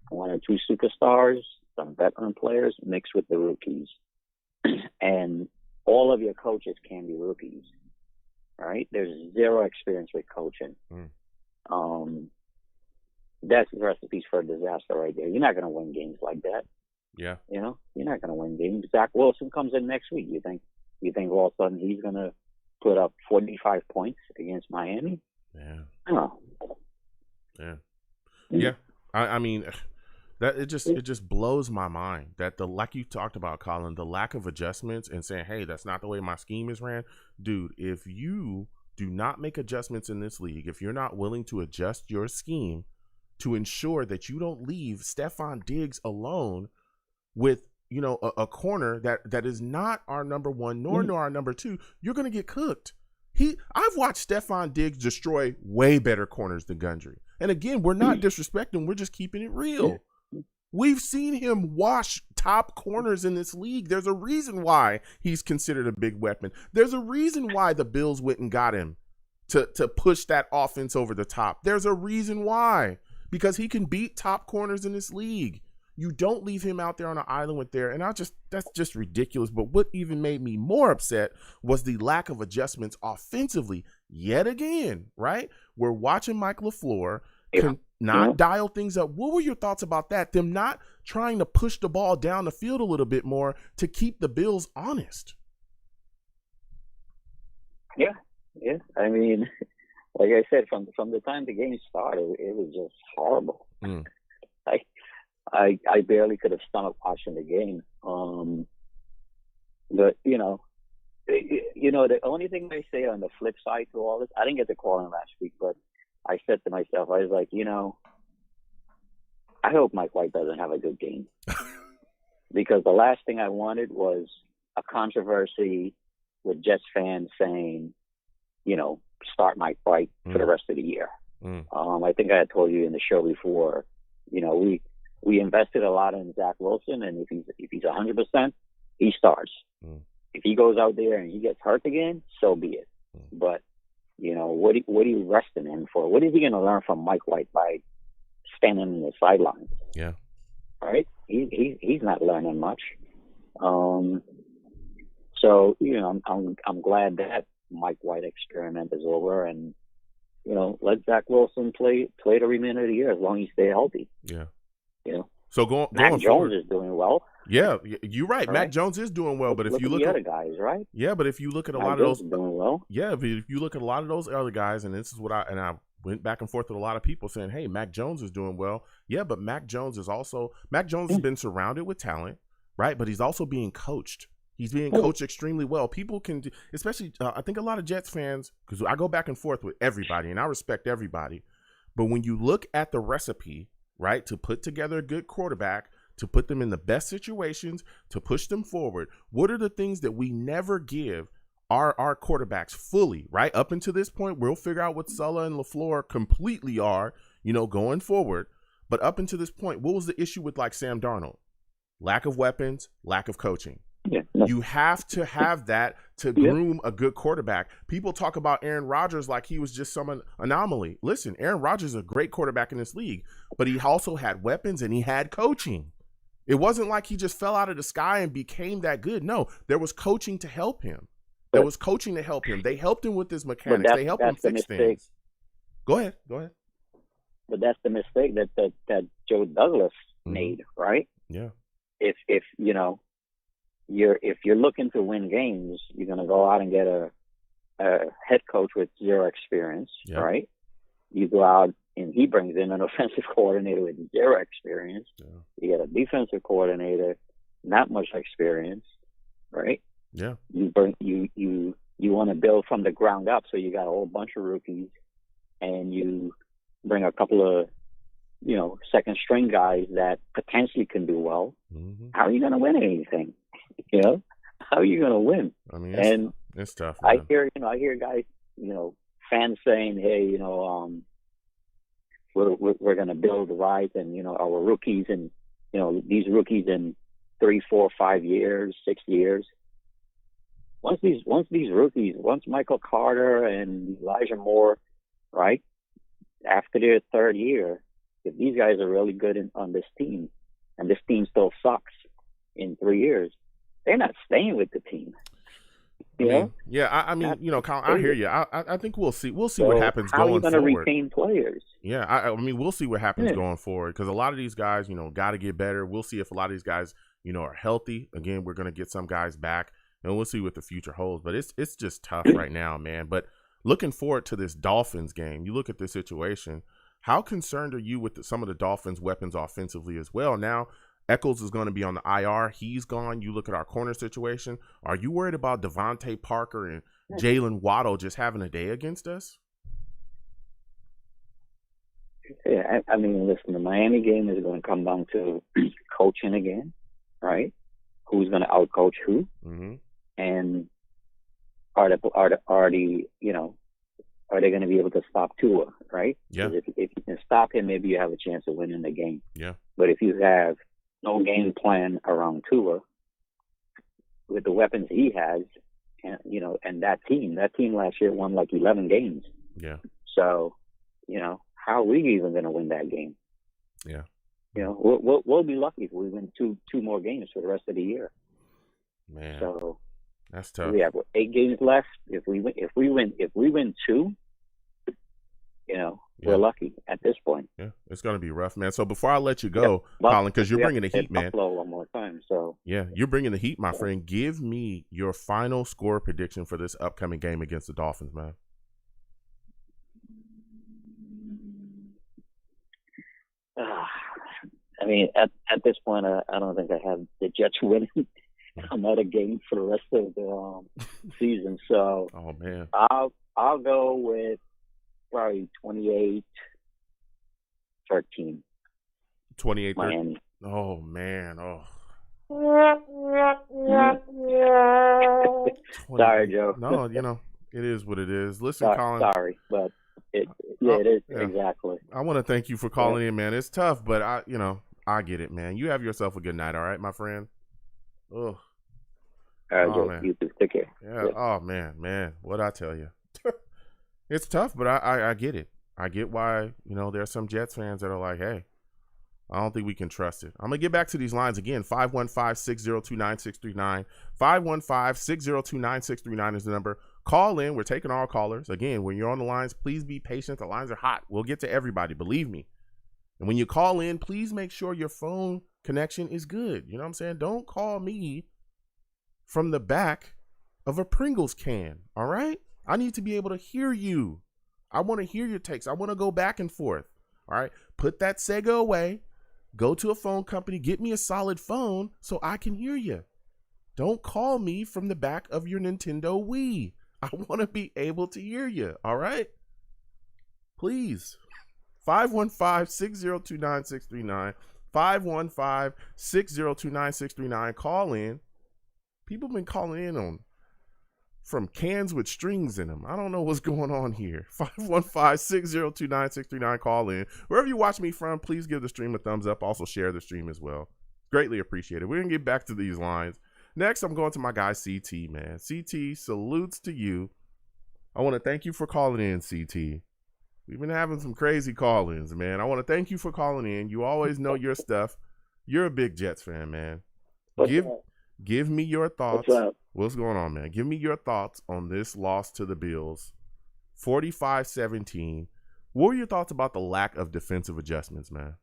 1 or 2 superstars, some veteran players mixed with the rookies, and all of your coaches can be rookies, right? There's zero experience with coaching. That's the recipes for a disaster right there. You're not going to win games like that. Yeah. You're not going to win games. Zach Wilson comes in next week. You think all of a sudden he's going to put up 45 points against Miami? Yeah. Oh. Yeah. Yeah. I mean, that it just blows my mind that like you talked about, Colin, the lack of adjustments and saying, hey, that's not the way my scheme is ran. Dude, if you do not make adjustments in this league, if you're not willing to adjust your scheme to ensure that you don't leave Stephon Diggs alone with, a corner that is not our number 1 nor our number 2, you're going to get cooked. I've watched Stephon Diggs destroy way better corners than Gundry. And again, we're not disrespecting, we're just keeping it real. We've seen him wash top corners in this league. There's a reason why he's considered a big weapon. There's a reason why the Bills went and got him to push that offense over the top. There's a reason why, because he can beat top corners in this league. You don't leave him out there on an island with there. And that's just ridiculous. But what even made me more upset was the lack of adjustments offensively yet again, right? We're watching Mike LaFleur dial things up. What were your thoughts about that? Them not trying to push the ball down the field a little bit more to keep the Bills honest. Yeah. I mean, like I said, from the time the game started, it was just horrible. I barely could have stomached watching the game. But the only thing I say on the flip side to all this, I didn't get to call him last week, but I said to myself, I was like, I hope Mike White doesn't have a good game. Because the last thing I wanted was a controversy with Jets fans saying, start Mike White for the rest of the year. I think I had told you in the show before, we invested a lot in Zach Wilson, and if he's 100%, he starts. If he goes out there and he gets hurt again, so be it. But what are you resting him for? What is he going to learn from Mike White by standing in the sidelines? Yeah, right. He's not learning much. So I'm glad that Mike White experiment is over, and let Zach Wilson play the remainder of the year as long as he stay healthy. Yeah. So Mac Jones is doing well. Yeah, you're right. Mac Jones is doing well, but if you look at the at other guys, right? Yeah, but if you look at a Mac lot Jones of those, is doing well. Yeah, but if you look at a lot of those other guys, and this is what I went back and forth with a lot of people saying, "Hey, Mac Jones is doing well." Yeah, but Mac Jones has been surrounded with talent, right? But he's also being coached. He's being coached extremely well. People can, especially I think a lot of Jets fans, because I go back and forth with everybody, and I respect everybody. But when you look at the recipe, right, to put together a good quarterback, to put them in the best situations, to push them forward, what are the things that we never give our quarterbacks fully, right? Up until this point, we'll figure out what Sulla and LaFleur completely are, going forward. But up until this point, what was the issue with like Sam Darnold? Lack of weapons, lack of coaching. Yeah. You have to have that to groom a good quarterback. People talk about Aaron Rodgers like he was just some anomaly. Listen, Aaron Rodgers is a great quarterback in this league, but he also had weapons and he had coaching. It wasn't like he just fell out of the sky and became that good. No, there was coaching to help him. They helped him with his mechanics. They helped him fix things. Go ahead. But that's the mistake that Joe Douglas made, right? Yeah. If you're looking to win games, you're going to go out and get a head coach with zero experience, right? You go out and he brings in an offensive coordinator with zero experience. Yeah. You get a defensive coordinator, not much experience, right? Yeah. You want to build from the ground up, so you got a whole bunch of rookies, and you bring a couple of second string guys that potentially can do well. Mm-hmm. How are you going to win anything? How are you going to win? I mean, it's tough. Man. I hear guys, fans saying, "Hey, we're going to build right, and our rookies, and these rookies in 3, 4, 5 years, 6 years. Once Michael Carter and Elijah Moore, right, after their third year, if these guys are really good on this team, and this team still sucks in 3 years, they're not staying with the team." I mean, Kyle, I hear you. I think we'll see what happens going forward. How are you going to retain players? Yeah, I mean, we'll see what happens going forward, because a lot of these guys, got to get better. We'll see if a lot of these guys, are healthy. Again, we're going to get some guys back, and we'll see what the future holds. But it's just tough right now, man. But looking forward to this Dolphins game, you look at this situation. How concerned are you with some of the Dolphins' weapons offensively as well? Now, Eccles is going to be on the IR. He's gone. You look at our corner situation. Are you worried about Devontae Parker and Jalen Waddle just having a day against us? Yeah, I mean, listen, the Miami game is going to come down to coaching again, right? Who's going to outcoach who? Mm-hmm. And are they going to be able to stop Tua, right? Yeah. If you can stop him, maybe you have a chance of winning the game. Yeah. But if you have no game plan around Tua with the weapons he has, and that team last year won like 11 games. Yeah. So, how are we even going to win that game? Yeah. We'll be lucky if we win two more games for the rest of the year. Man, so that's tough. We have 8 games left. If we win 2, we're lucky at this point. Yeah, it's going to be rough, man. So before I let you go, Colin, because you're bringing the heat, man. Buffalo one more time. So yeah, you're bringing the heat, my friend. Give me your final score prediction for this upcoming game against the Dolphins, man. I mean, at this point, I don't think I have the Jets winning another game for the rest of the season. So, oh man, I'll go with probably 28-13. 28-13. Miami. Oh man, Sorry, Joe. No, it is what it is. Listen, Colin. Sorry, but it is exactly. I want to thank you for calling in, man. It's tough, but I get it, man. You have yourself a good night, all right, my friend? All right, Joe. Man. You too. Take care. Yeah. Oh, man. What'd I tell you? It's tough, but I get it. I get why, there's some Jets fans that are like, hey, I don't think we can trust it. I'm going to get back to these lines again. 515-602-9639. 515-602-9639 is the number. Call in. We're taking all callers. Again, when you're on the lines, please be patient. The lines are hot. We'll get to everybody. Believe me. And when you call in, please make sure your phone connection is good. You know what I'm saying? Don't call me from the back of a Pringles can. All right? I need to be able to hear you. I want to hear your takes. I want to go back and forth. All right? Put that Sega away. Go to a phone company. Get me a solid phone so I can hear you. Don't call me from the back of your Nintendo Wii. I want to be able to hear you. All right? Please. 515-602-9639. 515-602-9639. Call in. People have been calling in from cans with strings in them. I don't know what's going on here. 515-602-9639. Call in. Wherever you watch me from, please give the stream a thumbs up. Also share the stream as well. Greatly appreciated. We're going to get back to these lines. Next, I'm going to my guy, CT, man. CT, salutes to you. I want to thank you for calling in, CT. We've been having some crazy call-ins, man. I want to thank you for calling in. You always know your stuff. You're a big Jets fan, man. Give me your thoughts. What's going on, man? Give me your thoughts on this loss to the Bills, 45-17. What were your thoughts about the lack of defensive adjustments, man?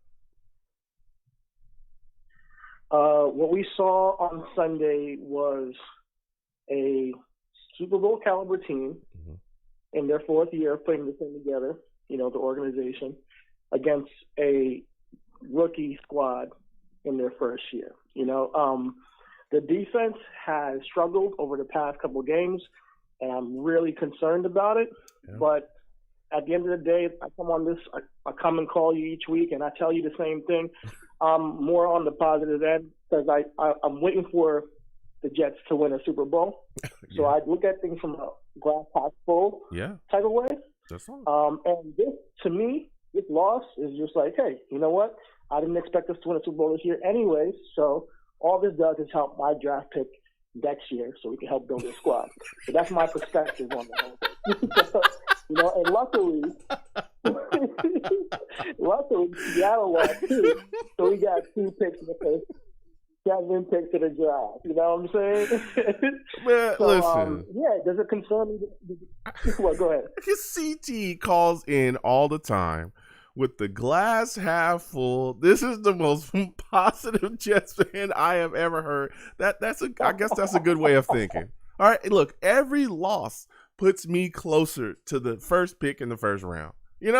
What we saw on Sunday was a Super Bowl caliber team in their 4th year of putting this thing together, the organization, against a rookie squad in their first year. The defense has struggled over the past couple of games, and I'm really concerned about it. Yeah. But at the end of the day, I come on this, I come and call you each week, and I tell you the same thing. I'm more on the positive end because I'm waiting for the Jets to win a Super Bowl. Yeah. So I look at things from a glass half full type of way. That's all. And this, to me, this loss is just like, hey, you know what? I didn't expect us to win a Super Bowl this year anyways, so all this does is help my draft pick next year so we can help build a squad. So that's my perspective on the whole thing. And luckily, Seattle won too. So we got 2 picks in the first, 7 picks in the draft. You know what I'm saying? Man, so, listen. Does it concern me? Well, go ahead. CT calls in all the time with the glass half full. This is the most positive Jets fan I have ever heard. I guess that's a good way of thinking. All right, look, every loss puts me closer to the first pick in the first round. You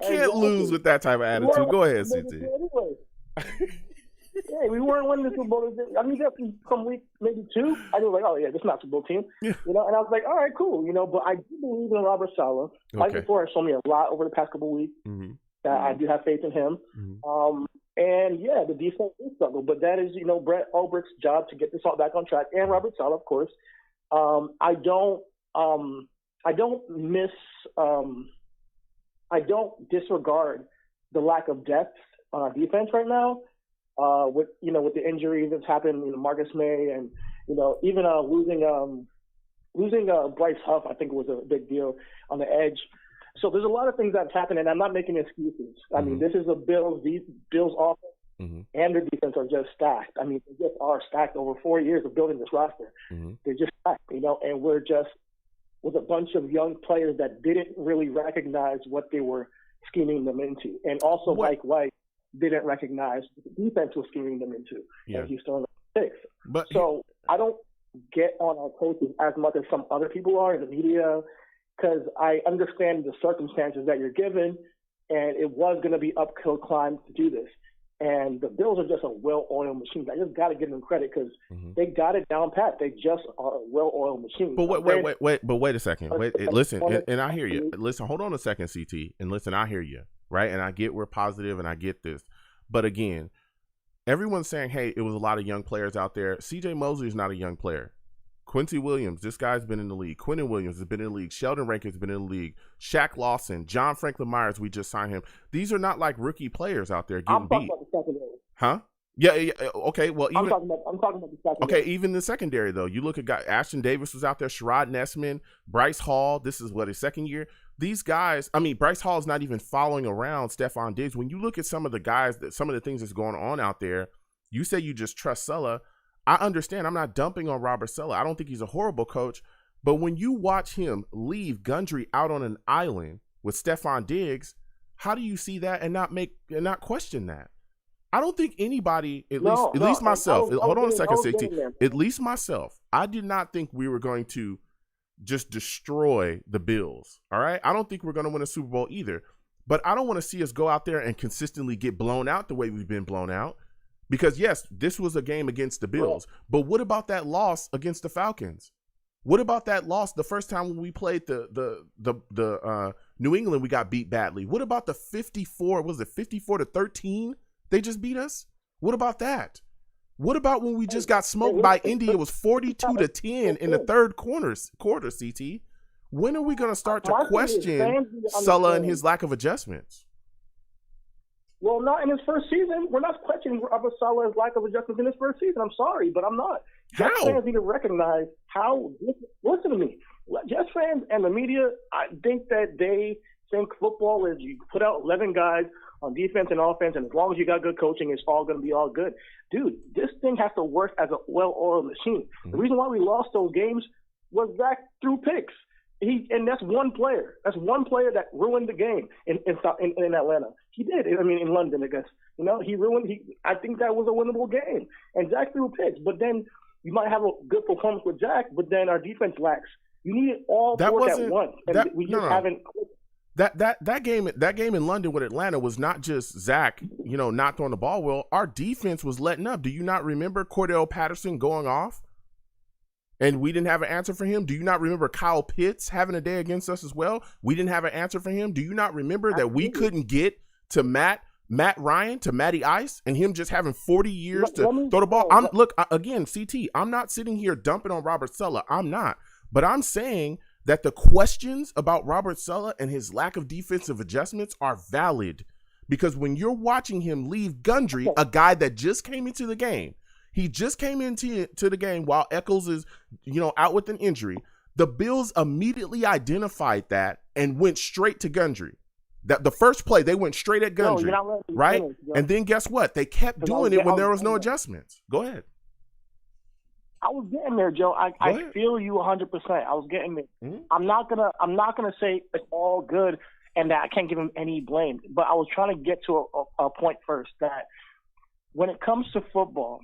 can't lose with that type of attitude. Go ahead, CT. Yeah, we weren't winning the Super Bowl. I mean, some week, maybe 2. I was like, oh, yeah, this is not a Super Bowl team. Yeah. And I was like, all right, cool. But I do believe in Robert Saleh. Like before, has shown me a lot over the past couple of weeks. Mm-hmm. That I do have faith in him. Mm-hmm. The defense is struggle, but that is, Brett Ulbricht's job to get this all back on track, and Robert Saleh, of course. I don't disregard the lack of depth on our defense right now. with the injuries that's happened, Marcus May, and even losing Bryce Huff, I think was a big deal on the edge. So there's a lot of things that's happened, and I'm not making excuses. I mean, this is a Bills offense and their defense are just stacked. I mean, they just are stacked over 4 years of building this roster. They're just stacked, and we're just with a bunch of young players that didn't really recognize what they were scheming them into. And also Mike White didn't recognize what the defense was scheming them into. And he's still in the six. So I don't get on our coaches as much as some other people are in the media, because I understand the circumstances that you're given, and it was going to be uphill climb to do this. And the Bills are just a well-oiled machine. I just got to give them credit because they got it down pat. They just are a well-oiled machine. But wait a second. Listen, and I hear you. Listen, hold on a second, CT. And listen, I hear you, right? And I get we're positive, and I get this. But again, everyone's saying, hey, it was a lot of young players out there. CJ Mosley is not a young player. Quincy Williams, this guy's been in the league. Quentin Williams has been in the league. Sheldon Rankin's been in the league. Shaq Lawson, John Franklin Myers, we just signed him. These are not like rookie players out there getting beat. About the secondary. Huh? Yeah. Okay. Well, I'm talking about the secondary. Okay, even the secondary though. You look at guys. Ashton Davis was out there. Sherrod Nessman, Bryce Hall. This is his second year. These guys. I mean, Bryce Hall is not even following around Stephon Diggs. When you look at some of the guys, some of the things that's going on out there, you say you just trust Sulla. I understand. I'm not dumping on Robert Sulla. I don't think he's a horrible coach. But when you watch him leave Gundry out on an island with Stephon Diggs, how do you see that and not question that? I don't think anybody, at least myself, hold on a second, CT. At least myself, I did not think we were going to just destroy the Bills. All right. I don't think we're going to win a Super Bowl either. But I don't want to see us go out there and consistently get blown out the way we've been blown out. Because yes, this was a game against the Bills, but what about that loss against the Falcons? What about that loss the first time when we played the New England? We got beat badly. What about the 54-13? They just beat us. What about that? What about when we just got smoked by Indy? It was 42-10 in the third quarter. CT. When are we going to start to question Sulla and his lack of adjustments? Well, not in his first season. We're not questioning Robert Sulla's lack of adjustments in his first season. I'm sorry, but I'm not. Jets fans need to recognize how. Listen to me. Jets fans and the media, I think that they think football is you put out 11 guys on defense and offense, and as long as you got good coaching, it's all going to be all good. Dude, this thing has to work as a well-oiled machine. The reason why we lost those games was Zach threw picks. And that's one player. That's one player that ruined the game in Atlanta. He did. I mean, in London, I guess. He ruined. I think that was a winnable game. And Zach threw picks. But then you might have a good performance with Zach, but then our defense lacks. You need it all to work at once. And we just haven't. That game in London with Atlanta was not just Zach, not throwing the ball well. Our defense was letting up. Do you not remember Cordell Patterson going off? And we didn't have an answer for him. Do you not remember Kyle Pitts having a day against us as well? We didn't have an answer for him. Do you not remember that we couldn't get to Matt Ryan, to Matty Ice, and him just having 40 years to throw the ball? Again, CT, I'm not sitting here dumping on Robert Sulla. I'm not. But I'm saying that the questions about Robert Sulla and his lack of defensive adjustments are valid. Because when you're watching him leave Gundry, a guy that just came into the game, he just came into the game while Eccles is, out with an injury. The Bills immediately identified that and went straight to Gundry. That the first play, they went straight at Gundry, right? And then guess what? They kept doing it when there was no adjustments. Go ahead. I was getting there, Joe. I feel you 100%. I was getting there. Mm-hmm. I'm not gonna say it's all good and that I can't give him any blame. But I was trying to get to a point first that when it comes to football,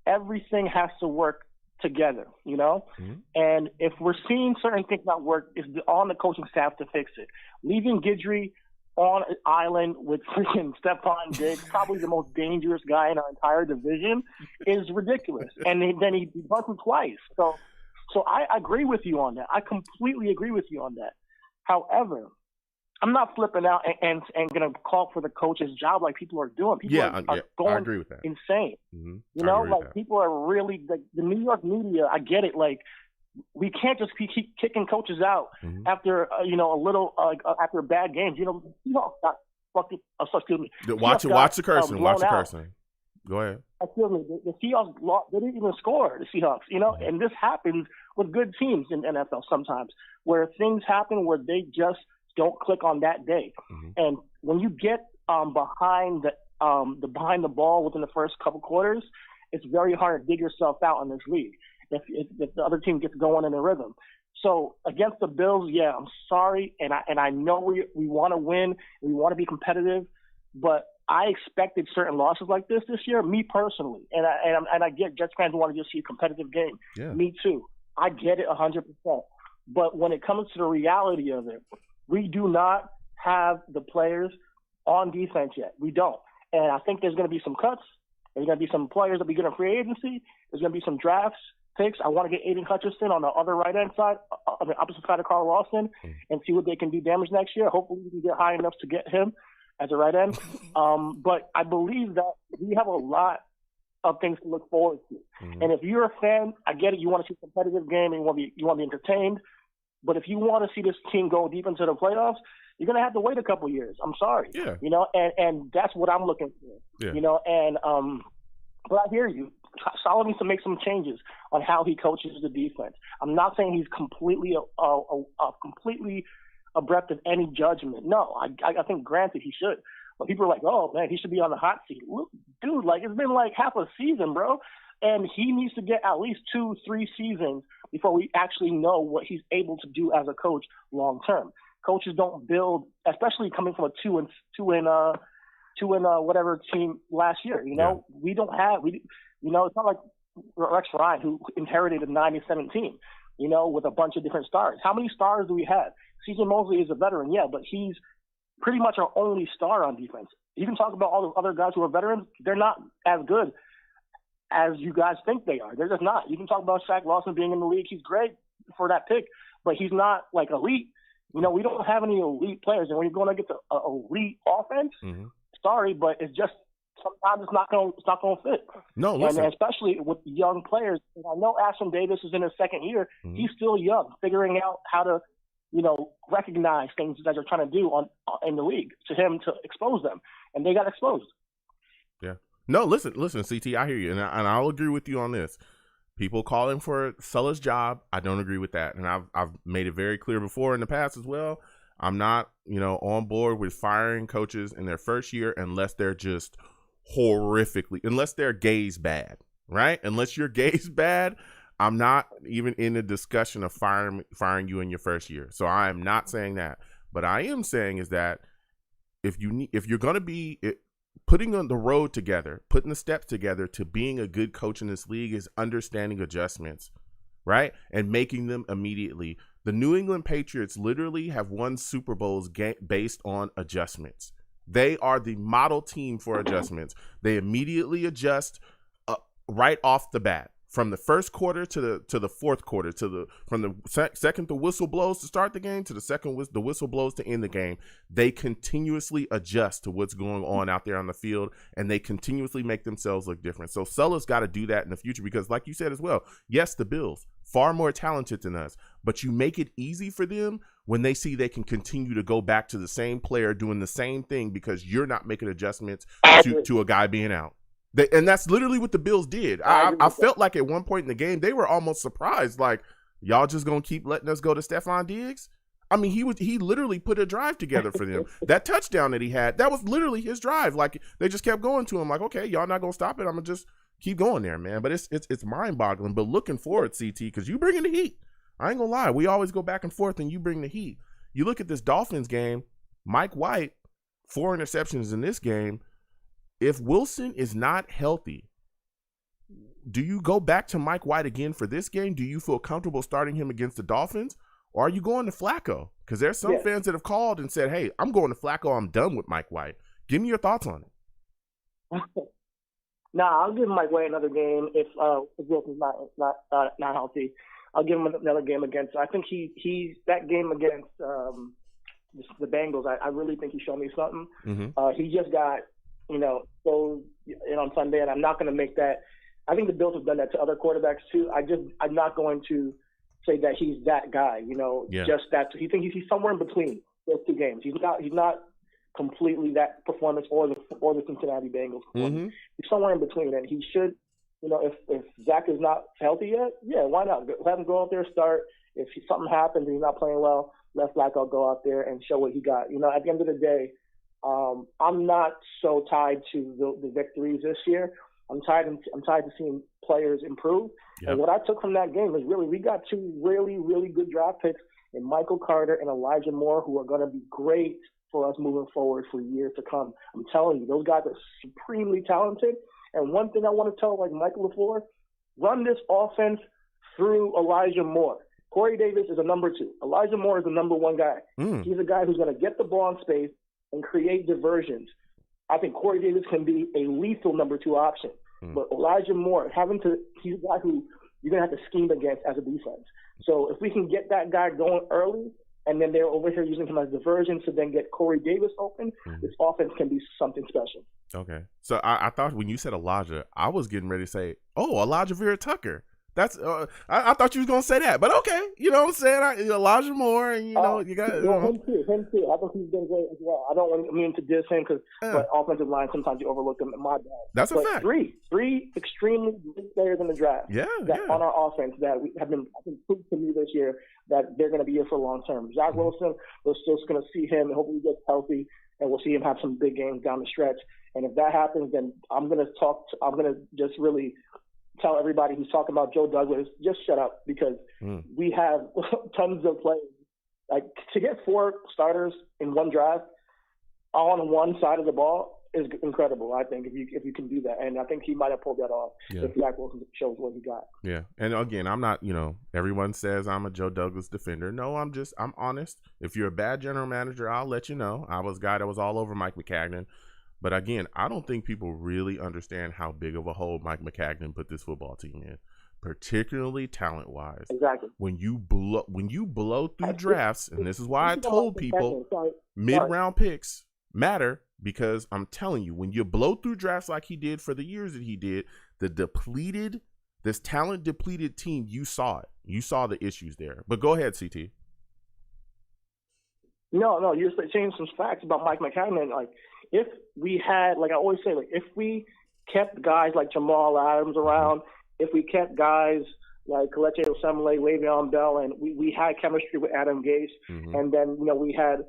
everything has to work together, Mm-hmm. And if we're seeing certain things not work, it's on the coaching staff to fix it. Leaving Guidry on an island with freaking Stephon Diggs, probably the most dangerous guy in our entire division, is ridiculous. And then he bumped him twice. So I agree with you on that. I completely agree with you on that. However, I'm not flipping out and going to call for the coach's job like people are doing. People are going I agree with that. Insane. Mm-hmm. People are really the New York media. I get it. We can't just keep kicking coaches out after after a bad game. Excuse me. Watch the cursing. Watch the cursing. Go ahead. Excuse me. The Seahawks they didn't even score. The Seahawks, and this happens with good teams in the NFL sometimes, where things happen where they just don't click on that day. And when you get behind the ball within the first couple quarters, it's very hard to dig yourself out in this league if the other team gets going in a rhythm. So against the Bills, yeah, I'm sorry, and I know we want to win, we want to be competitive, but I expected certain losses like this year, me personally, and I get Jets fans want to just see a competitive game. Yeah. Me too. I get it 100%. But when it comes to the reality of it, we do not have the players on defense yet. We don't. And I think there's going to be some cuts. There's going to be some players that we get in free agency. There's going to be some drafts picks. I want to get Aiden Hutchinson on the other right-hand side, on the opposite side of Carl Lawson, and see what they can do damage next year. Hopefully we can get high enough to get him as a right end. But I believe that we have a lot of things to look forward to. And if you're a fan, I get it. You want to see a competitive game and you want to be entertained. But if you want to see this team go deep into the playoffs, you're going to have to wait a couple of years. I'm sorry. Yeah. And that's what I'm looking for. Yeah. But I hear you. Saleh needs to make some changes on how he coaches the defense. I'm not saying he's completely bereft of any judgment. No, I think granted he should. But people are like, oh man, he should be on the hot seat. Look, dude, it's been like half a season, bro. And he needs to get at least 2-3 seasons before we actually know what he's able to do as a coach long term. Coaches don't build, especially coming from a two and whatever team last year. We don't have it's not like Rex Ryan who inherited a 9-7 team, with a bunch of different stars. How many stars do we have? CJ Mosley is a veteran, yeah, but he's pretty much our only star on defense. You can talk about all the other guys who are veterans. They're not as good as you guys think they are. They're just not. You can talk about Shaq Lawson being in the league. He's great for that pick, but he's not like elite. We don't have any elite players. And when you're going to get the elite offense, sorry, but it's just sometimes it's not going to fit. No, listen. And especially with young players. And I know Ashton Davis is in his second year. He's still young, figuring out how to, recognize things that they're trying to do in the league to him to expose them. And they got exposed. Yeah. No, listen, CT, I hear you. And I'll agree with you on this. People calling for Saleh's job, I don't agree with that. And I've made it very clear before in the past as well. I'm not, on board with firing coaches in their first year unless they're just unless their gaze bad, right? Unless your gaze bad, I'm not even in the discussion of firing you in your first year. So I am not saying that. But I am saying is that if you're going to be putting on the road together, putting the steps together to being a good coach in this league is understanding adjustments, right? And making them immediately. The New England Patriots literally have won Super Bowls based on adjustments. They are the model team for adjustments. They immediately adjust right off the bat. From the first quarter to the fourth quarter, from the second the whistle blows to start the game to the second the whistle blows to end the game, they continuously adjust to what's going on out there on the field, and they continuously make themselves look different. So Saleh's got to do that in the future because, like you said as well, yes, the Bills far more talented than us, but you make it easy for them when they see they can continue to go back to the same player doing the same thing because you're not making adjustments to a guy being out. And that's literally what the Bills did. I felt like at one point in the game, they were almost surprised. Like, y'all just going to keep letting us go to Stephon Diggs? I mean, he literally put a drive together for them. That touchdown that he had, that was literally his drive. Like, they just kept going to him. Like, okay, y'all not going to stop it. I'm going to just keep going there, man. But it's mind-boggling. But looking forward, CT, because you bring in the heat. I ain't going to lie. We always go back and forth, and you bring the heat. You look at this Dolphins game, Mike White, 4 interceptions in this game. If Wilson is not healthy, do you go back to Mike White again for this game? Do you feel comfortable starting him against the Dolphins? Or are you going to Flacco? Because there's some fans that have called and said, hey, I'm going to Flacco. I'm done with Mike White. Give me your thoughts on it. I'll give Mike White another game if Wilson's not healthy. I'll give him another game against. I think he's that game against the Bengals. I really think he showed me something. He just got so on Sunday, and I'm not going to make that. I think the Bills have done that to other quarterbacks too. I'm not going to say that he's that guy. Just that. He's somewhere in between those two games. He's not completely that performance or the Cincinnati Bengals performance. He's somewhere in between, and he should, if Zach is not healthy yet, yeah, why not? Let him go out there, start. If something happens and he's not playing well, let Flacco go out there and show what he got. At the end of the day, I'm not so tied to the victories this year. I'm tied to seeing players improve. Yep. And what I took from that game is really we got two really, really good draft picks in Michael Carter and Elijah Moore, who are going to be great for us moving forward for years to come. I'm telling you, those guys are supremely talented. And one thing I want to tell, Michael LaFleur, run this offense through Elijah Moore. Corey Davis is a number 2. Elijah Moore is the number 1 guy. He's a guy who's going to get the ball in space and create diversions. I think Corey Davis can be a lethal number 2 option. But Elijah Moore, he's a guy who you're going to have to scheme against as a defense. So if we can get that guy going early, and then they're over here using him as diversion to then get Corey Davis open, this offense can be something special. Okay. So I thought when you said Elijah, I was getting ready to say, Elijah Vera Tucker. That's I thought you was gonna say that, but okay, you know what I'm saying? Elijah Moore, and you got him too. I think he's been great as well. I don't mean to diss him but offensive line sometimes you overlook them. My bad. That's a fact. Three extremely good players in the draft. On our offense that we have been proved to me this year that they're going to be here for long term. Zach Wilson, we're still going to see him and hopefully he gets healthy, and we'll see him have some big games down the stretch. And if that happens, then I'm going to just really tell everybody who's talking about Joe Douglas, just shut up, because we have tons of players. Like, to get 4 starters in one draft on one side of the ball is incredible, I think, if you can do that. And I think he might have pulled that off if Zach Wilson shows what he got. Yeah. And again, I'm not, everyone says I'm a Joe Douglas defender. No, I'm honest. If you're a bad general manager, I'll let you know. I was a guy that was all over Mike McCagnon. But again, I don't think people really understand how big of a hole Mike McCagnon put this football team in, particularly talent-wise. Exactly. When you blow through drafts, and this is why I told people mid-round picks matter, because I'm telling you, when you blow through drafts like he did for the years that he did, this talent-depleted team, you saw it. You saw the issues there. But go ahead, CT. No, you're saying some facts about Mike McCagnon. If we had, I always say, if we kept guys like Jamal Adams around, if we kept guys like Kelechi Osemele, Le'Veon Bell, and we had chemistry with Adam Gase, and then, we had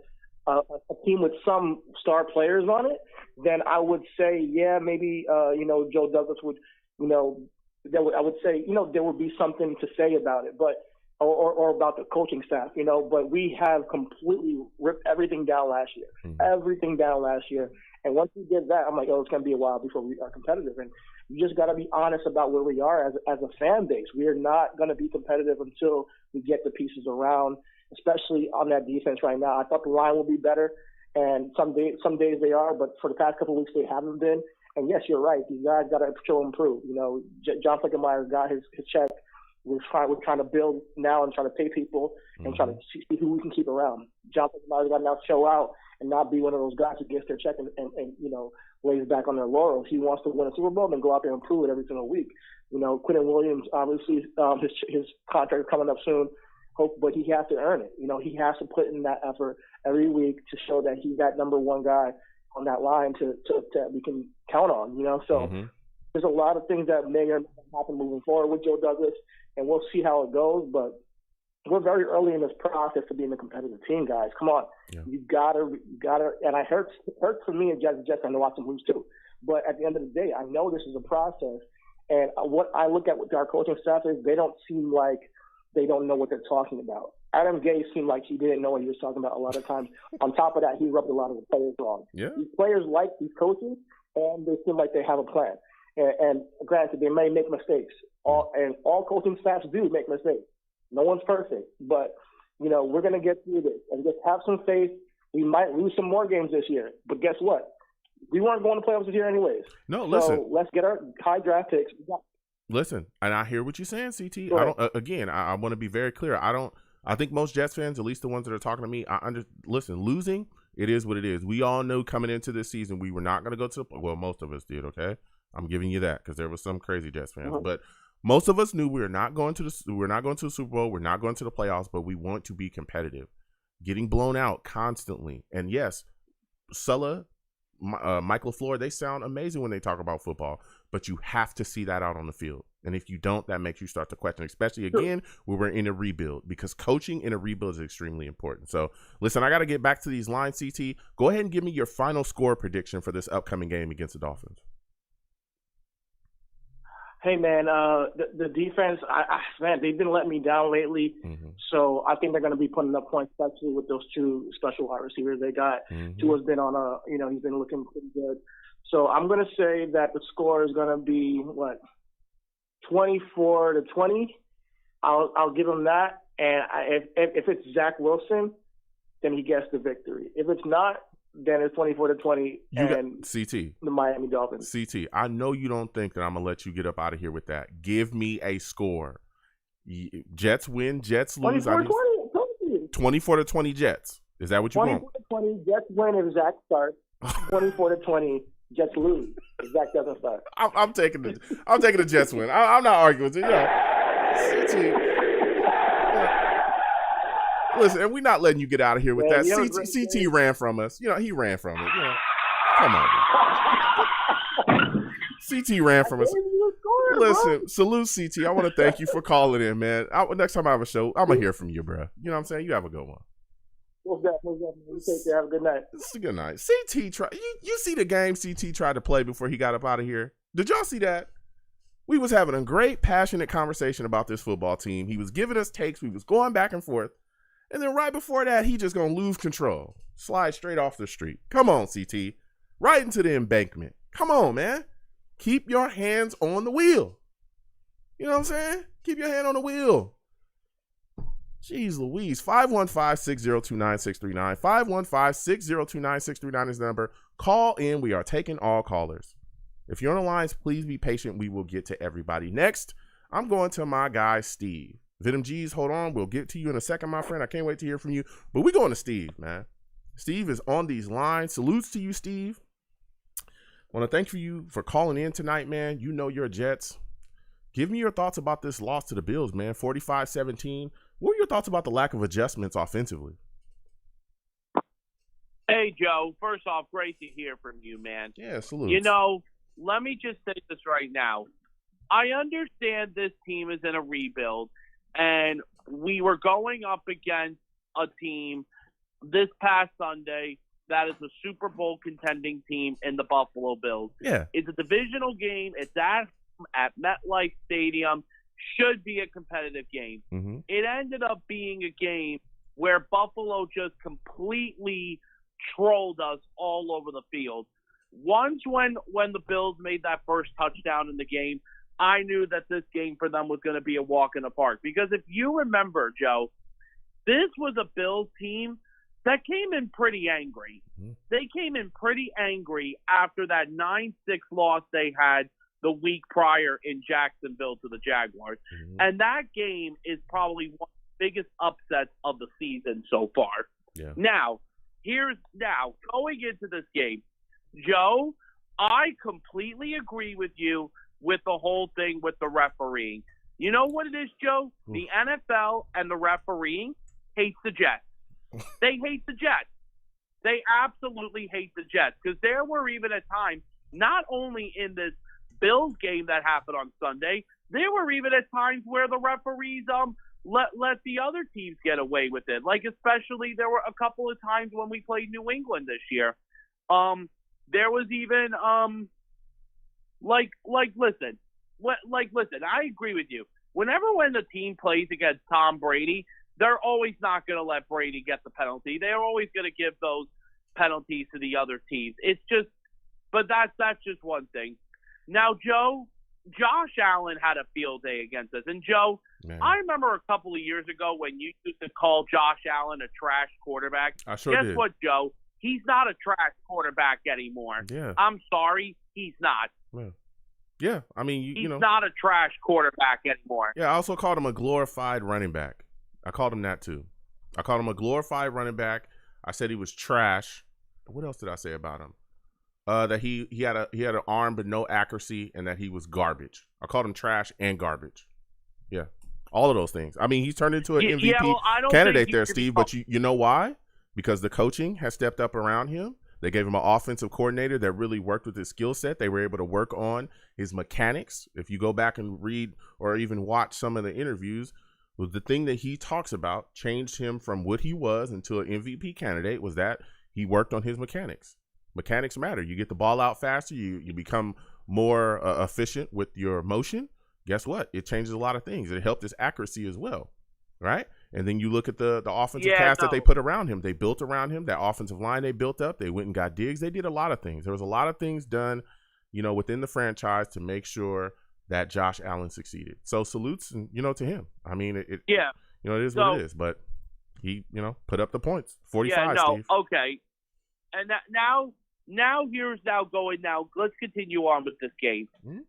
a team with some star players on it, then I would say, maybe, Joe Douglas would, I would say, there would be something to say about it, but or about the coaching staff, but we have completely ripped everything down last year. And once we did that, I'm like, it's going to be a while before we are competitive. And you just got to be honest about where we are as a fan base. We are not going to be competitive until we get the pieces around, especially on that defense right now. I thought the line would be better, and some days they are, but for the past couple of weeks they haven't been. And yes, you're right. These guys got to show improve. John Flickenmeyer got his check. We're trying to build now and trying to pay people and trying to see who we can keep around. John Flickenmeyer's got to now show out and not be one of those guys who gets their check and lays back on their laurels. He wants to win a Super Bowl and go out there and prove it every single week. Quentin Williams, obviously, his contract is coming up soon. But he has to earn it. He has to put in that effort every week to show that he's that number 1 guy on that line to we can count on. So there's a lot of things that may or may not happen moving forward with Joe Douglas, and we'll see how it goes. But we're very early in this process of being a competitive team, guys. Come on, you gotta. And it hurts for me and Jets to watch them lose too. But at the end of the day, I know this is a process, and what I look at with our coaching staff is they don't seem like they don't know what they're talking about. Adam Gase seemed like he didn't know what he was talking about a lot of times. On top of that, he rubbed a lot of the players wrong. Yeah. These players like these coaches, and they seem like they have a plan. And granted, they may make mistakes. All coaching staffs do make mistakes. No one's perfect. But, we're going to get through this. And just have some faith. We might lose some more games this year. But guess what? We weren't going to playoffs this year anyways. No, listen. So let's get our high draft picks. Listen, and I hear what you're saying, CT. I want to be very clear. I think most Jets fans, at least the ones that are talking to me, listen, losing, it is what it is. We all knew coming into this season we were not going to go to most of us did, okay? I'm giving you that because there was some crazy Jets fans, but most of us knew we were not going to the Super Bowl, we're not going to the playoffs, but we want to be competitive. Getting blown out constantly. And yes, Sulla, Michael Floyd, they sound amazing when they talk about football, but you have to see that out on the field. And if you don't, that makes you start to question, especially again, when we're in a rebuild, because coaching in a rebuild is extremely important. So listen, I got to get back to these lines, CT. Go ahead and give me your final score prediction for this upcoming game against the Dolphins. Hey, man, the defense, man, they've been letting me down lately. Mm-hmm. So I think they're going to be putting up points, especially with those two special wide receivers they got. Mm-hmm. Tua's been on he's been looking pretty good. So I'm going to say that the score is going to be, 24-20. I'll give him that. And if it's Zach Wilson, then he gets the victory. If it's not, then it's 24-20 and CT. The Miami Dolphins. CT, I know you don't think that I'm going to let you get up out of here with that. Give me a score. Jets win, Jets lose. 24-20 Jets. Is that what you want? 24-20 Jets win if Zach starts. 24-20 Jets lose if Zach doesn't start. I'm taking the Jets win. I'm not arguing with you. CT. Listen, and we're not letting you get out of here with that. CT ran from us. He ran from it. Come on, man. CT ran from us. Listen, salute CT. I want to thank you for calling in, man. Next time I have a show, I'm going to hear from you, bro. You know what I'm saying? You have a good one. What's that? You take care. Have a good night. It's a good night. CT you see the game CT tried to play before he got up out of here? Did y'all see that? We was having a great, passionate conversation about this football team. He was giving us takes. We was going back and forth. And then right before that, he just going to lose control. Slide straight off the street. Come on, CT. Right into the embankment. Come on, man. Keep your hands on the wheel. You know what I'm saying? Keep your hand on the wheel. Jeez Louise. 515-602-9639. 515-602-9639 is the number. Call in. We are taking all callers. If you're on the lines, please be patient. We will get to everybody. Next, I'm going to my guy, Steve. Venom G's, hold on. We'll get to you in a second, my friend. I can't wait to hear from you. But we're going to Steve, man. Steve is on these lines. Salutes to you, Steve. I want to thank you for calling in tonight, man. You know your Jets. Give me your thoughts about this loss to the Bills, man. 45-17. What are your thoughts about the lack of adjustments offensively? Hey, Joe. First off, great to hear from you, man. Yeah, salute. Let me just say this right now. I understand this team is in a rebuild. And we were going up against a team this past Sunday that is a Super Bowl contending team in the Buffalo Bills. Yeah. It's a divisional game. It's at MetLife Stadium. Should be a competitive game. Mm-hmm. It ended up being a game where Buffalo just completely trolled us all over the field. Once when the Bills made that first touchdown in the game, I knew that this game for them was going to be a walk in the park. Because if you remember, Joe, this was a Bills team that came in pretty angry. Mm-hmm. They came in pretty angry after that 9-6 loss they had the week prior in Jacksonville to the Jaguars. Mm-hmm. And that game is probably one of the biggest upsets of the season so far. Yeah. Now, going into this game, Joe, I completely agree with you with the whole thing with the refereeing. You know what it is, Joe? The NFL and the refereeing hates the Jets. They hate the Jets. They absolutely hate the Jets because there were even at times, not only in this Bills game that happened on Sunday, there were even at times where the referees let the other teams get away with it. Like especially there were a couple of times when we played New England this year. There was even listen, I agree with you. When the team plays against Tom Brady, they're always not going to let Brady get the penalty. They're always going to give those penalties to the other teams. It's just, but that's just one thing. Now, Joe, Josh Allen had a field day against us. And Joe, man, I remember a couple of years ago when you used to call Josh Allen a trash quarterback. I sure did. Guess what, Joe? He's not a trash quarterback anymore. Yeah. I'm sorry, he's not. Yeah, I mean, he's not a trash quarterback anymore. Yeah, I also called him a glorified running back. I called him that too. I called him a glorified running back. I said he was trash. What else did I say about him? That he had an arm but no accuracy, and that he was garbage. I called him trash and garbage. Yeah, all of those things. I mean, he's turned into an MVP candidate there, Steve. But you know why? Because the coaching has stepped up around him. They gave him an offensive coordinator that really worked with his skill set. They were able to work on his mechanics. If you go back and read or even watch some of the interviews, was the thing that he talks about changed him from what he was into an MVP candidate was that he worked on his mechanics. Mechanics matter. You get the ball out faster. You become more efficient with your motion. Guess what? It changes a lot of things. It helped his accuracy as well, right? And then you look at the offensive cast that they put around him. They built around him. That offensive line they built up. They went and got Diggs. They did a lot of things. There was a lot of things done, within the franchise to make sure that Josh Allen succeeded. So salutes, to him. I mean, it is what it is. But he, put up the points. 45, Steve. Okay. And now let's continue on with this game. Mm-hmm.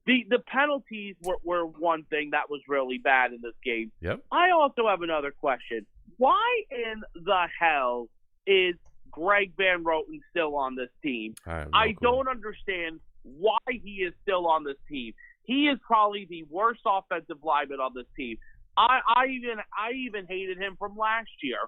The penalties were one thing that was really bad in this game. Yep. I also have another question. Why in the hell is Greg Van Roten still on this team? I don't understand why he is still on this team. He is probably the worst offensive lineman on this team. I even hated him from last year.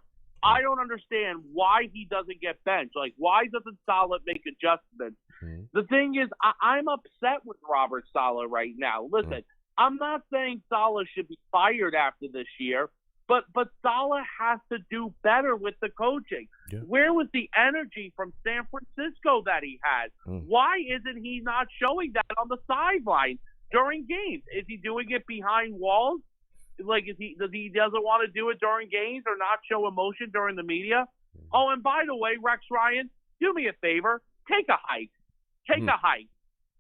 I don't understand why he doesn't get benched. Like, why doesn't Saleh make adjustments? Mm-hmm. The thing is, I'm upset with Robert Saleh right now. Listen, I'm not saying Saleh should be fired after this year, but Saleh has to do better with the coaching. Yeah. Where was the energy from San Francisco that he had? Why isn't he not showing that on the sideline during games? Is he doing it behind walls? Like, does he doesn't want to do it during games or not show emotion during the media? Oh, and by the way, Rex Ryan, do me a favor. Take a hike. Take a hike.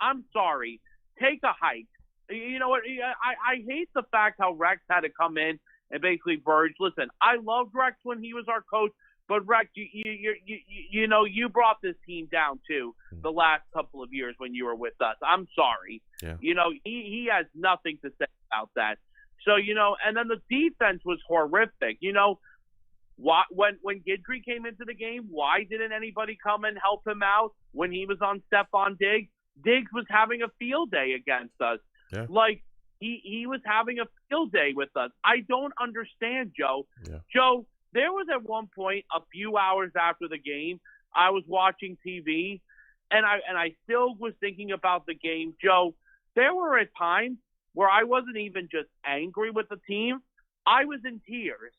I'm sorry. Take a hike. You know what? I hate the fact how Rex had to come in and basically verge. Listen, I loved Rex when he was our coach, but Rex, you brought this team down too the last couple of years when you were with us. I'm sorry. Yeah. He has nothing to say about that. So, and then the defense was horrific. When Guidry came into the game, why didn't anybody come and help him out when he was on Stephon Diggs? Diggs was having a field day against us. Yeah. Like, he was having a field day with us. I don't understand, Joe. Yeah. Joe, there was at one point, a few hours after the game, I was watching TV, and I still was thinking about the game. Joe, there were at times where I wasn't even just angry with the team. I was in tears.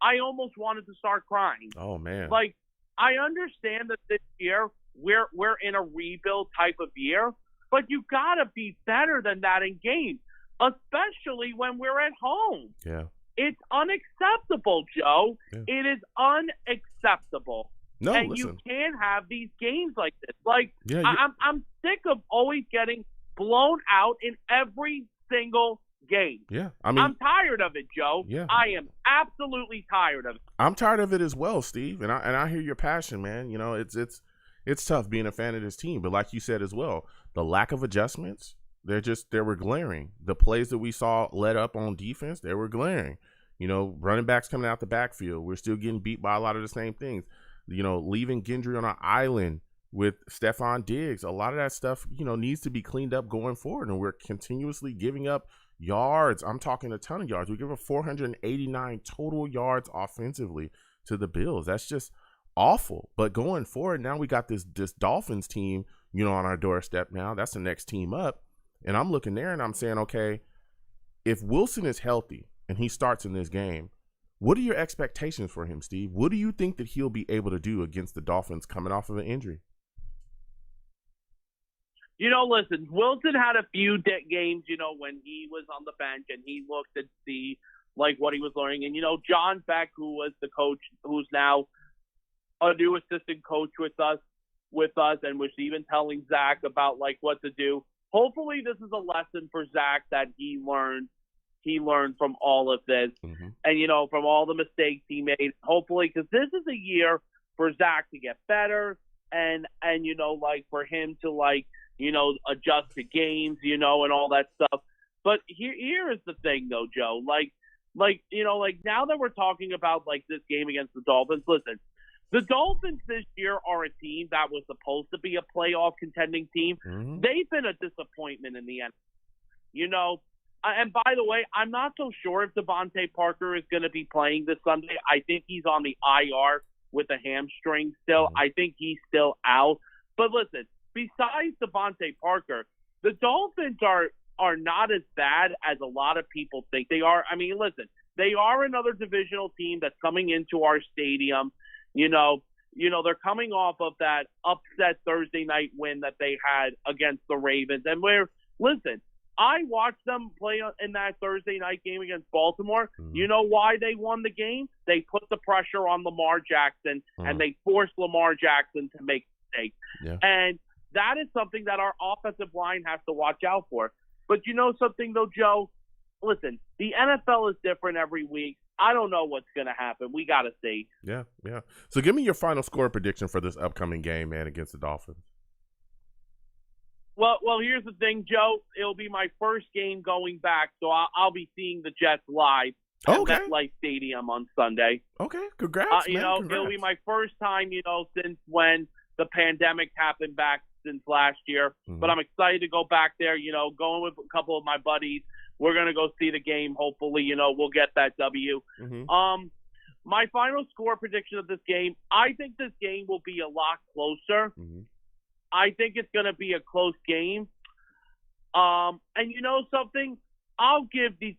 I almost wanted to start crying. Oh, man. Like, I understand that this year we're in a rebuild type of year, but you got to be better than that in games, especially when we're at home. Yeah. It's unacceptable, Joe. Yeah. It is unacceptable. No, and listen. You can't have these games like this. Like, Yeah, I'm sick of always getting blown out in every single game. Yeah, I'm tired of it, Joe. Yeah. I am absolutely tired of it. I'm tired of it as well, Steve, and I hear your passion, man. It's tough being a fan of this team, but like you said as well, the lack of adjustments, they were glaring. The plays that we saw led up on defense, they were glaring. Running backs coming out the backfield, we're still getting beat by a lot of the same things. Leaving Guidry on an island with Stephon Diggs, a lot of that stuff, needs to be cleaned up going forward, and we're continuously giving up yards. I'm talking a ton of yards. We give up 489 total yards offensively to the Bills. That's just awful. But going forward, now we got this Dolphins team, on our doorstep now. That's the next team up. And I'm looking there and I'm saying, okay, if Wilson is healthy and he starts in this game, what are your expectations for him, Steve? What do you think that he'll be able to do against the Dolphins coming off of an injury? Listen, Wilson had a few games, when he was on the bench and he looked to see, like, what he was learning. And, John Beck, who was the coach, who's now a new assistant coach with us and was even telling Zach about, like, what to do. Hopefully this is a lesson for Zach that he learned from all of this and, from all the mistakes he made. Hopefully, because this is a year for Zach to get better and like, for him to, like, adjust to games, and all that stuff. But here is the thing, though, Joe. Like now that we're talking about, like, this game against the Dolphins, listen, the Dolphins this year are a team that was supposed to be a playoff contending team. Mm-hmm. They've been a disappointment in the end. And by the way, I'm not so sure if Devontae Parker is going to be playing this Sunday. I think he's on the IR with a hamstring still. I think he's still out. But listen, besides Devontae Parker, the Dolphins are not as bad as a lot of people think they are. I mean, listen, they are another divisional team that's coming into our stadium. You know, they're coming off of that upset Thursday night win that they had against the Ravens. And listen, I watched them play in that Thursday night game against Baltimore. You know why they won the game? They put the pressure on Lamar Jackson, and they forced Lamar Jackson to make mistakes. Yeah. And that is something that our offensive line has to watch out for. But you know something, though, Joe? Listen, the NFL is different every week. I don't know what's going to happen. We got to see. Yeah. So give me your final score prediction for this upcoming game, man, against the Dolphins. Well, here's the thing, Joe. It'll be my first game going back, so I'll be seeing the Jets live at MetLife Stadium on Sunday. Okay, congrats, man. Congrats. It'll be my first time, since when the pandemic happened back since last year. But I'm excited to go back there, going with a couple of my buddies. We're going to go see the game. Hopefully, we'll get that W. My final score prediction of this game, I think this game will be a lot closer. I think it's going to be a close game. And you know something? I'll give the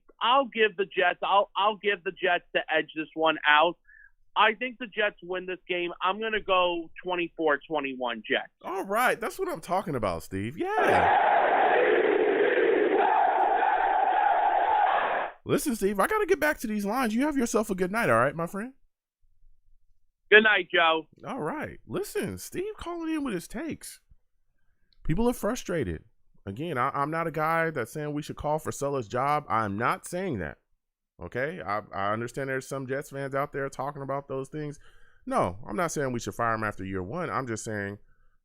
Jets to edge this one out. I think the Jets win this game. I'm going to go 24-21 Jets. All right. That's what I'm talking about, Steve. Yeah. Listen, Steve, I got to get back to these lines. You have yourself a good night, all right, my friend? Good night, Joe. All right. Listen, Steve calling in with his takes. People are frustrated. Again, I'm not a guy that's saying we should call for Sulla's job. I'm not saying that. Okay? I understand there's some Jets fans out there talking about those things. No, I'm not saying we should fire him after year one. I'm just saying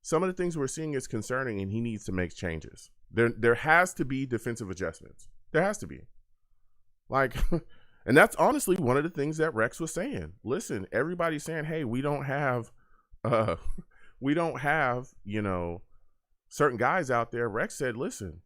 some of the things we're seeing is concerning and he needs to make changes. There has to be defensive adjustments. There has to be. And that's honestly one of the things that Rex was saying. Listen, everybody's saying, hey, we don't have, certain guys out there. Rex said, listen,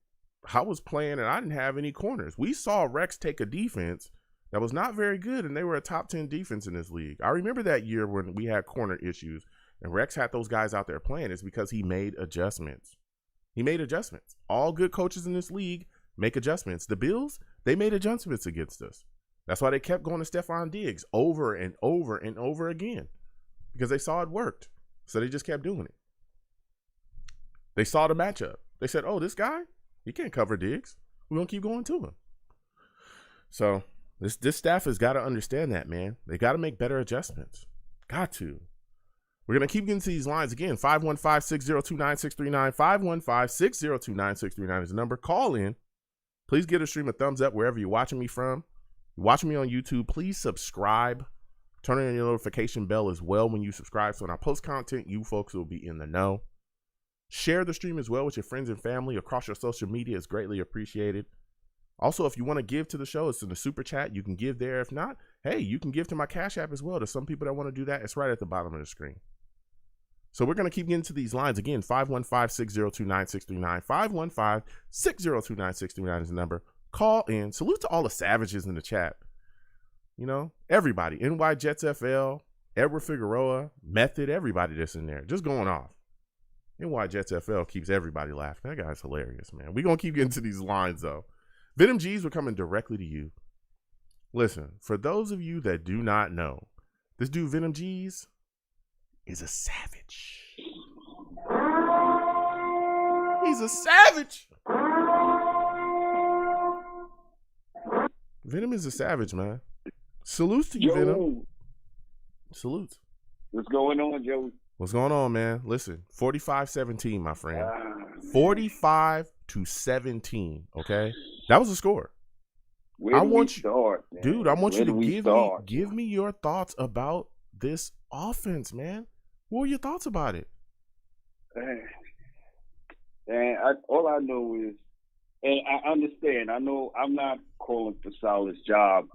I was playing and I didn't have any corners. We saw Rex take a defense that was not very good, and they were a top 10 defense in this league. I remember that year when we had corner issues, and Rex had those guys out there playing. It's because he made adjustments. All good coaches in this league make adjustments. The Bills, they made adjustments against us. That's why they kept going to Stephon Diggs over and over and over again, because they saw it worked. So they just kept doing it. They saw the matchup. They said, oh, this guy, he can't cover Diggs. We're going to keep going to him. So this staff has got to understand that, man. They got to make better adjustments. Got to. We're going to keep getting to these lines again. 515-602-9639. 515-602-9639 is the number. Call in. Please give the stream a thumbs up wherever you're watching me from. You're watching me on YouTube, please subscribe. Turn on your notification bell as well when you subscribe. So when I post content, you folks will be in the know. Share the stream as well with your friends and family across your social media. Is greatly appreciated. Also, if you want to give to the show, it's in the super chat. You can give there. If not, hey, you can give to my Cash App as well. There's some people that want to do that. It's right at the bottom of the screen. So we're going to keep getting to these lines. Again, 515-602-9639. 515-602-9639 is the number. Call in. Salute to all the savages in the chat. Everybody. NY Jets FL, Edward Figueroa, Method, everybody that's in there. Just going off. NY Jets FL keeps everybody laughing. That guy's hilarious, man. We're going to keep getting to these lines, though. Venom G's, we're coming directly to you. Listen, for those of you that do not know, this dude, Venom G's, is a savage. He's a savage. Venom is a savage, man. Salutes to you, Venom. Salutes. What's going on, Joey? What's going on, man? Listen, 45-17, my friend. 45-17, okay? That was the score. Where do we start, man? Dude, I want you to give me your thoughts about this offense, man. What are your thoughts about it? All I know is, and I understand, I know I'm not calling for Salah's job.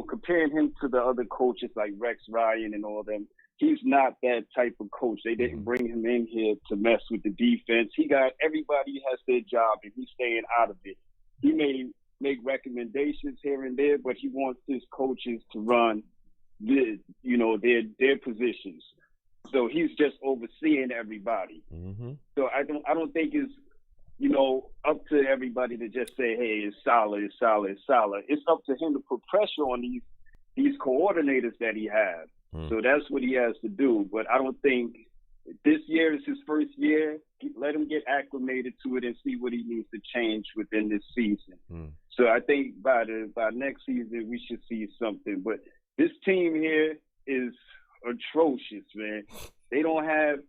Comparing him to the other coaches like Rex Ryan and all them, he's not that type of coach. They didn't bring him in here to mess with the defense. Everybody has their job, and he's staying out of it. He may make recommendations here and there, but he wants his coaches to run their positions. So he's just overseeing everybody. Mm-hmm. So I don't think it's up to everybody to just say, hey, it's solid. It's up to him to put pressure on these coordinators that he has. So that's what he has to do. But I don't think this year is his first year. Let him get acclimated to it and see what he needs to change within this season. So I think by next season we should see something. But this team here is atrocious, man. They don't have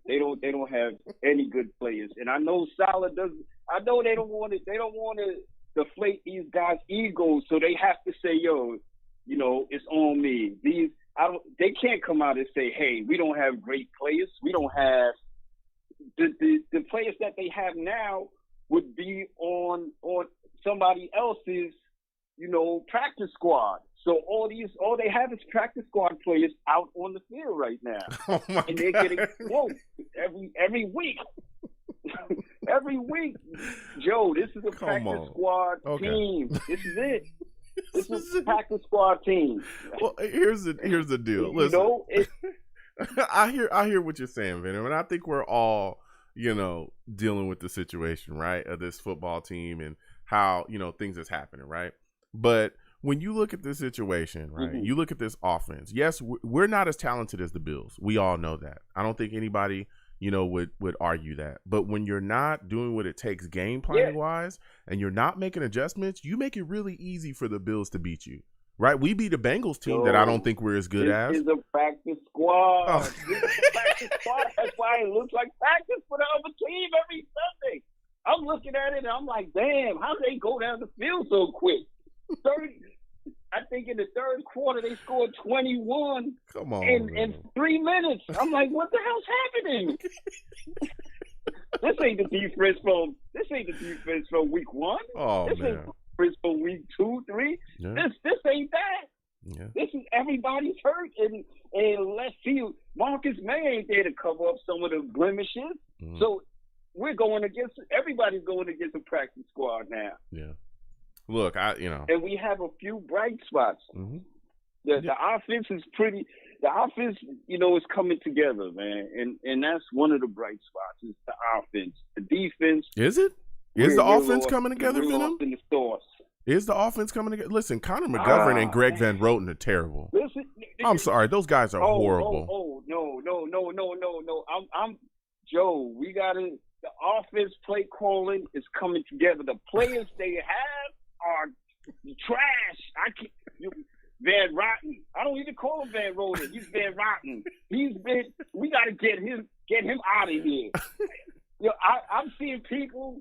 any good players. And I know Saleh doesn't. I know they don't want to deflate these guys' egos, so they have to say, yo, it's on me. They can't come out and say, hey, we don't have great players. We don't have the players that they have now would be on somebody else's, practice squad. So all they have is practice squad players out on the field right now. Oh my and they're getting smoked every week. Every week, Joe, this is a practice squad team. This is it. This is a practice squad team. Well, here's the deal. Listen, I hear what you're saying, Venom, and I think we're all, dealing with the situation, right, of this football team and how, things is happening, right? But when you look at this situation, right, you look at this offense, yes, we're not as talented as the Bills. We all know that. I don't think anybody, would argue that. But when you're not doing what it takes game planning wise and you're not making adjustments, you make it really easy for the Bills to beat you. Right? We beat a Bengals team that I don't think we're as good as. This is a practice squad. Oh. This is a practice squad. That's why it looks like practice for the other team every Sunday. I'm looking at it and I'm like, damn, how did they go down the field so quick? I think in the third quarter they scored 21. Come on, in 3 minutes. I'm like, what the hell's happening? This ain't the defense from week 1. Oh, this man. Ain't defense from week 2, 3. Yeah. This ain't that. Yeah. This is everybody's hurt, and let's see, Marcus May ain't there to cover up some of the blemishes. So everybody's going against a practice squad now. Yeah. Look, and we have a few bright spots. The offense is pretty. The offense, is coming together, man, and that's one of the bright spots. Is the offense. The defense. Is it? Is the offense coming together, Venom? In the stores. Is the offense coming together? Listen, Connor McGovern and Greg Van Roten are terrible. Listen, I'm sorry, those guys are horrible. No. I'm Joe. We gotta. The offense play calling is coming together. The players they have are trash. Van Rotten. I don't even call him Van Roten. He's Van Rotten. We got to get him out of here. I'm seeing people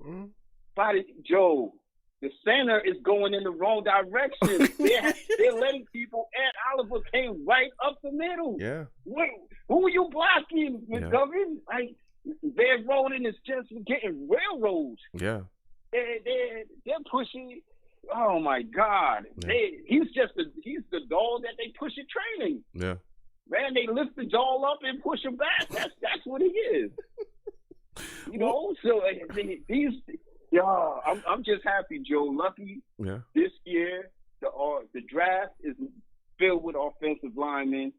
Joe. The center is going in the wrong direction. They're letting people. Ed Oliver came right up the middle. Yeah. Who are you blocking, McGovern? Like Van Roten is just getting railroads. Yeah. They're pushing. Oh my God! Yeah. He's the dog that they push in training. Yeah. Man, they lift the dog up and push him back. That's what he is. So I'm just happy, Joe. Lucky. Yeah. This year, the draft is filled with offensive linemen.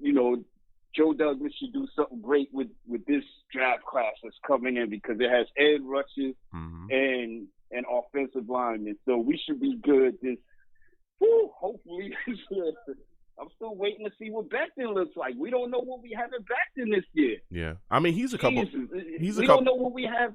Joe Douglas should do something great with this draft class that's coming in because it has edge rushers and offensive linemen. So we should be good. Hopefully this year. I'm still waiting to see what Becton looks like. We don't know what we have in Becton this year. Yeah. I mean, we don't know what we have.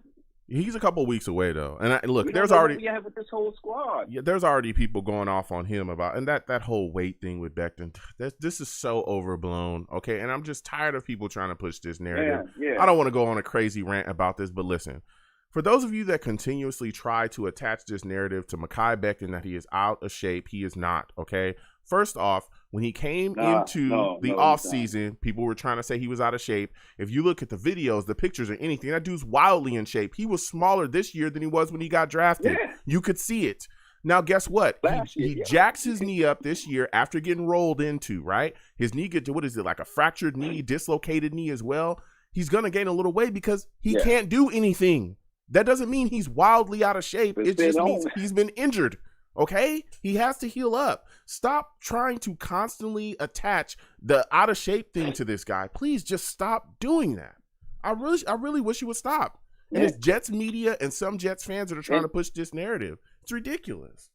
He's a couple weeks away though. And there's already what we have with this whole squad. Yeah, there's already people going off on him about and that whole weight thing with Becton. This is so overblown. Okay. And I'm just tired of people trying to push this narrative. Yeah. I don't want to go on a crazy rant about this, but listen. For those of you that continuously try to attach this narrative to Mekhi Becton that he is out of shape, he is not, okay? First off, when he came into the offseason, people were trying to say he was out of shape. If you look at the videos, the pictures or anything, that dude's wildly in shape. He was smaller this year than he was when he got drafted. Yeah. You could see it. Now, guess what? He jacks his knee up this year after getting rolled into, right? His knee gets, like a fractured knee, dislocated knee as well. He's going to gain a little weight because he can't do anything. That doesn't mean he's wildly out of shape. It just means he's been injured. Okay? He has to heal up. Stop trying to constantly attach the out of shape thing to this guy. Please just stop doing that. I really wish you would stop. And it's Jets media and some Jets fans that are trying to push this narrative. It's ridiculous.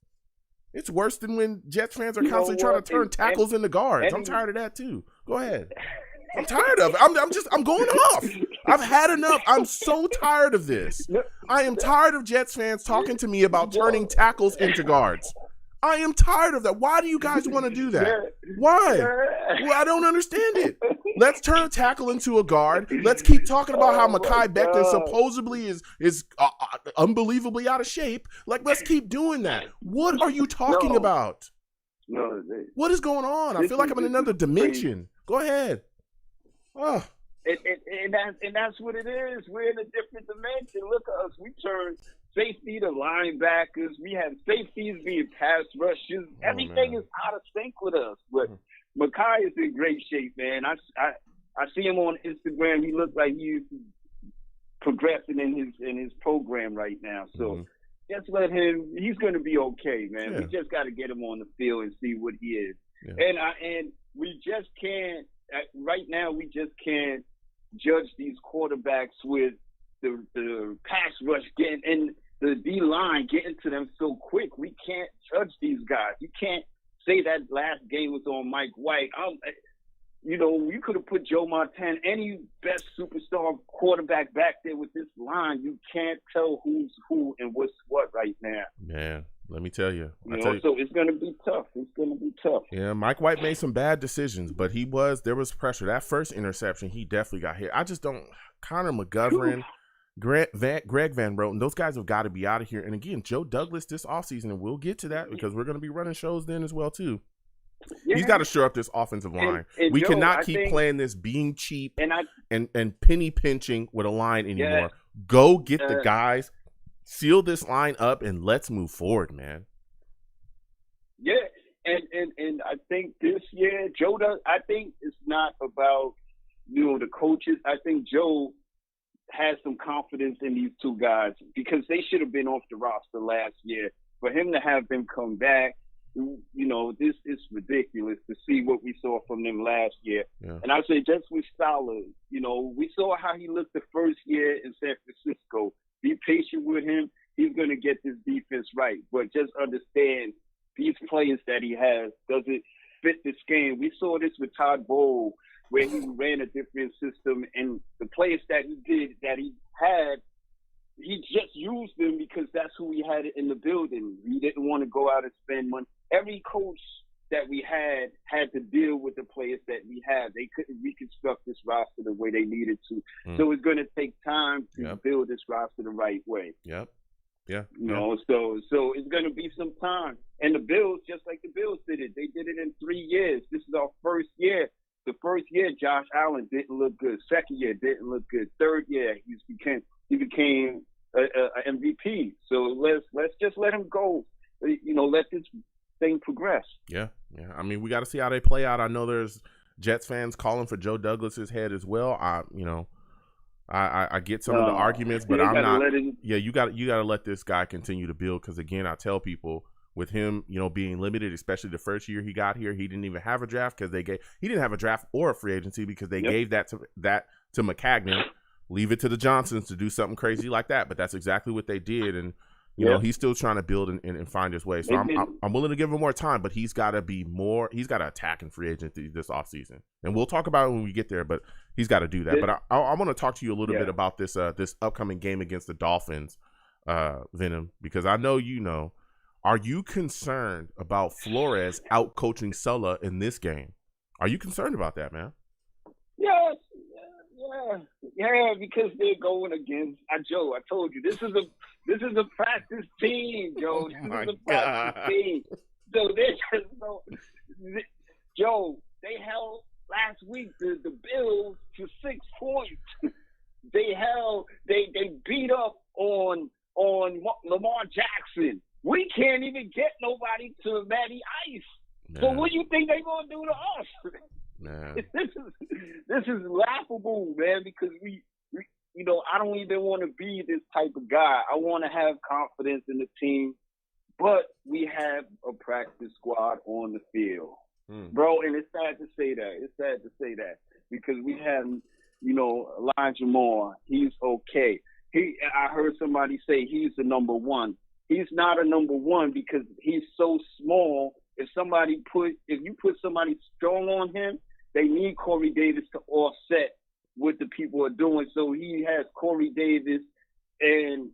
It's worse than when Jets fans are constantly trying to turn tackles into guards. I'm tired of that too. Go ahead. I'm tired of it. I'm going off. I've had enough. I'm so tired of this. I am tired of Jets fans talking to me about turning tackles into guards. I am tired of that. Why do you guys want to do that? Why? Well, I don't understand it. Let's turn a tackle into a guard. Let's keep talking about how Mekhi Becton supposedly is unbelievably out of shape. Like, let's keep doing that. What are you talking about? No, what is going on? I feel like I'm in another dimension. Go ahead. Oh. And that's what it is. We're in a different dimension. Look at us. We turned safety to linebackers. We have safeties being pass rushers. Everything is out of sync with us. But Mekhi is in great shape, man. I see him on Instagram. He looks like he's progressing in his program right now. So just let him. He's going to be okay, man. We just got to get him on the field and see what he is. And we just can't. Right now, we just can't judge these quarterbacks with the pass rush getting and the D-line getting to them so quick. We can't judge these guys. You can't say that last game was on Mike White. You could have put Joe Montana, any best superstar quarterback back there with this line. You can't tell who's who and what's what right now. Man, let me tell you. So it's going to be tough. It's going to be tough. Yeah, Mike White made some bad decisions, but there was pressure. That first interception, he definitely got hit. I just don't – Connor McGovern, Greg Van Roten, those guys have got to be out of here. And again, Joe Douglas this offseason, and we'll get to that because we're going to be running shows then as well too. Yeah. He's got to shore up this offensive line. And we cannot keep playing this being cheap and penny pinching with a line anymore. Yeah. Go get the guys, seal this line up, and let's move forward, man. Yeah, and I think this year, Joe does. I think it's not about the coaches. I think Joe has some confidence in these two guys because they should have been off the roster last year. For him to have them come back. This is ridiculous to see what we saw from them last year. Yeah. And I say just with Salah, we saw how he looked the first year in San Francisco. Be patient with him. He's going to get this defense right. But just understand these players that he has doesn't fit the scheme. We saw this with Todd Bowles where he ran a different system, and the players that he had, he just used them because that's who he had in the building. He didn't want to go out and spend money. Every coach that we had to deal with the players that we had. They couldn't reconstruct this roster the way they needed to. So it's going to take time to build this roster the right way. Yep. Yeah. So it's going to be some time. And the Bills, just like the Bills did it, they did it in 3 years. This is our first year. The first year, Josh Allen didn't look good. Second year, didn't look good. Third year, he became a MVP. So let's just let him go. Let this thing progress. Yeah. I mean, we got to see how they play out. I know there's Jets fans calling for Joe Douglas's head as well. I get some of the arguments, but I'm not. You got to let this guy continue to build because again, I tell people with him, being limited, especially the first year he got here, he didn't even have a draft because he didn't have a draft or a free agency because they gave that to McCagnon. Leave it to the Johnsons to do something crazy like that, but that's exactly what they did, and he's still trying to build and find his way. So I'm willing to give him more time, but he's got to be more. He's got to attack in free agency this offseason, and we'll talk about it when we get there. But he's got to do that. But I want to talk to you a little bit about this upcoming game against the Dolphins, Venom, because I know you know. Are you concerned about Flores out coaching Sulla in this game? Are you concerned about that, man? Yeah, because they're going against Joe. I told you this is a practice team, Joe. This is a practice team. So there's just no Joe. They held last week the Bills to 6 points. They beat up on Lamar Jackson. We can't even get nobody to Matty Ice. Man. So what do you think they're gonna do to us? Man. This is laughable, man, because we I don't even want to be this type of guy. I want to have confidence in the team but we have a practice squad on the field. Bro, and it's sad to say that. It's sad to say that because we have, Elijah Moore. He's okay. I heard somebody say he's the number one. He's not a number one because he's so small. If you put somebody strong on him, they need Corey Davis to offset what the people are doing. So he has Corey Davis and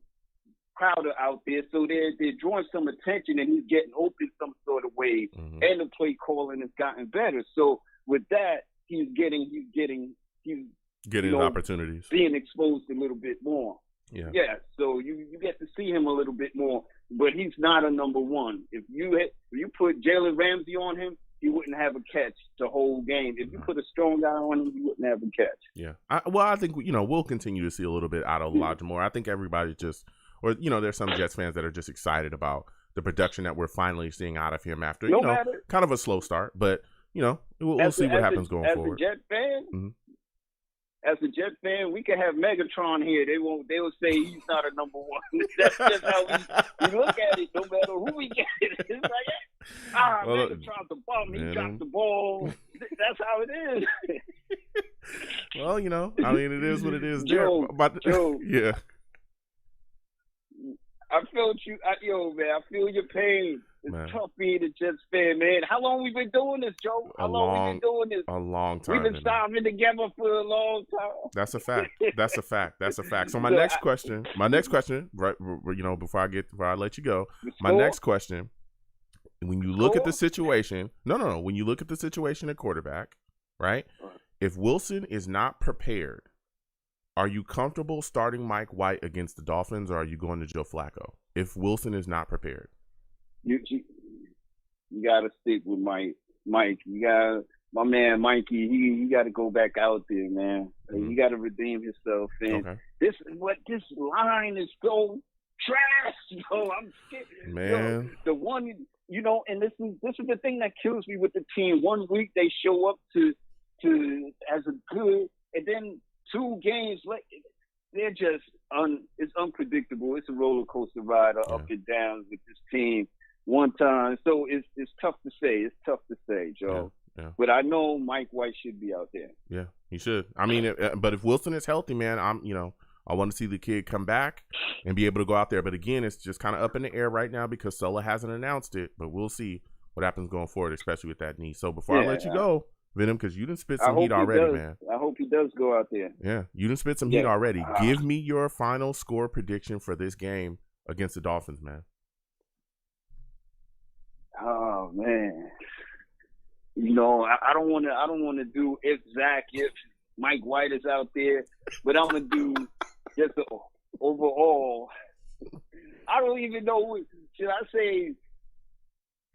Crowder out there, so they're drawing some attention, and he's getting open some sort of way, and the play calling has gotten better. So with that, he's getting opportunities, being exposed a little bit more. Yeah. So you get to see him a little bit more, but he's not a number one. If you put Jalen Ramsey on him, he wouldn't have a catch the whole game. If you put a strong guy on him, he wouldn't have a catch. Yeah. I think we'll continue to see a little bit out of Elijah Moore. I think everybody just. Or, there's some Jets fans that are just excited about the production that we're finally seeing out of him after, kind of a slow start. But, we'll see what happens going forward. As a Jet fan, we can have Megatron here. They will say he's not a number one. That's just how we look at it, no matter who we get. It's like, Megatron's the bum. He dropped the ball. That's how it is. Well, it is what it is. Joe, yeah. I felt you, man. I feel your pain. It's tough being a Jets fan, man. How long we been doing this, Joe? How long we been doing this? A long time. We've been starving together for a long time. That's a fact. So my next question, right? Before I let you go, my next question: when you look at the situation, when you look at the situation at quarterback, right? If Wilson is not prepared, are you comfortable starting Mike White against the Dolphins, or are you going to Joe Flacco if Wilson is not prepared? You got to stick with Mike. You got my man Mikey. He got to go back out there, man. He got to redeem himself. And this line is so trash. I'm scared. Man, the one and this is the thing that kills me with the team. 1 week they show up to as a good, and then 2 games later, they're just it's unpredictable. It's a roller coaster ride, up and downs with this team. One time, so it's tough to say. It's tough to say, Joe. Yeah. But I know Mike White should be out there. Yeah, he should. I mean, but if Wilson is healthy, man, I want to see the kid come back and be able to go out there. But again, it's just kind of up in the air right now because Sola hasn't announced it. But we'll see what happens going forward, especially with that knee. So before I let you go, Venom, because you done spit some heat already, man. I hope he does go out there. Yeah, you done spit some heat already. Give me your final score prediction for this game against the Dolphins, man. Oh man, I don't want to do if Mike White is out there, but I'm gonna do just overall. I don't even know. Should I say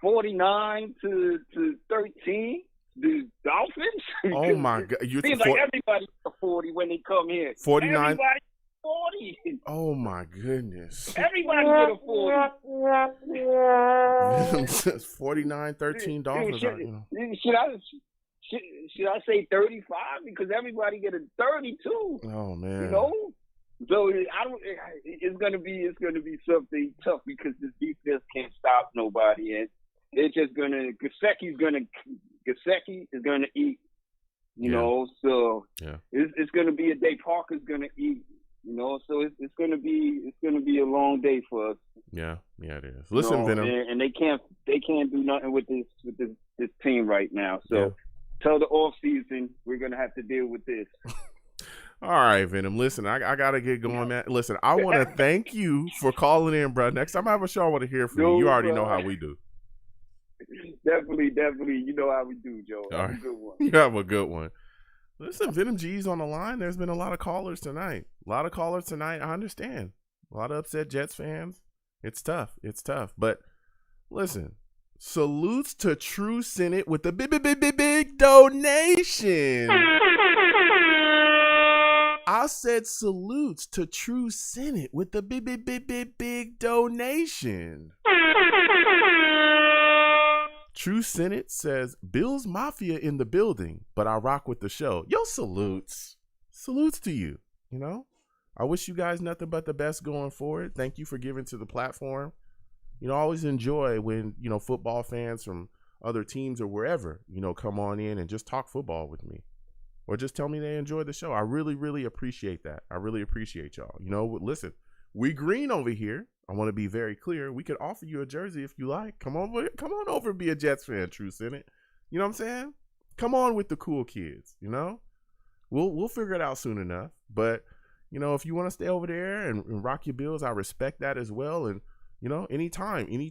49-13? The Dolphins? Oh my God! Seems like everybody's a 40 when they come here. 49. Everybody's 40. Oh my goodness! Everybody get a 40. 49-13 Dolphins. Should I say 35? Because everybody get a 32. Oh man. So it's gonna be something tough because this defense can't stop nobody, and they're just Gesicki is gonna eat. So it's gonna be a day. Parker's gonna eat. So it's gonna be a long day for us. Yeah, it is. Listen, Venom, and they can't do nothing with this team right now. So till the off season, we're gonna have to deal with this. All right, Venom. Listen, I gotta get going, man. Listen, I want to thank you for calling in, bro. Next time I have a show, I want to hear from you. You already know how we do. Definitely. You know how we do, Joe. Have a good one. You have a good one. Listen, Venom G's on the line. There's been a lot of callers tonight. I understand. A lot of upset Jets fans. It's tough. But listen, salutes to True Senate with the big donation. I said salutes to True Senate with the big donation. True Senate says, Bills Mafia in the building, but I rock with the show. Yo, salutes. Salutes to you. I wish you guys nothing but the best going forward. Thank you for giving to the platform. I always enjoy when, football fans from other teams or wherever, come on in and just talk football with me or just tell me they enjoy the show. I really, really appreciate that. I really appreciate y'all. Listen, we green over here. I want to be very clear. We could offer you a jersey if you like. Come on over and be a Jets fan, True Senate. You know what I'm saying? Come on with the cool kids, We'll figure it out soon enough. But, if you want to stay over there and rock your Bills, I respect that as well. And, anytime, any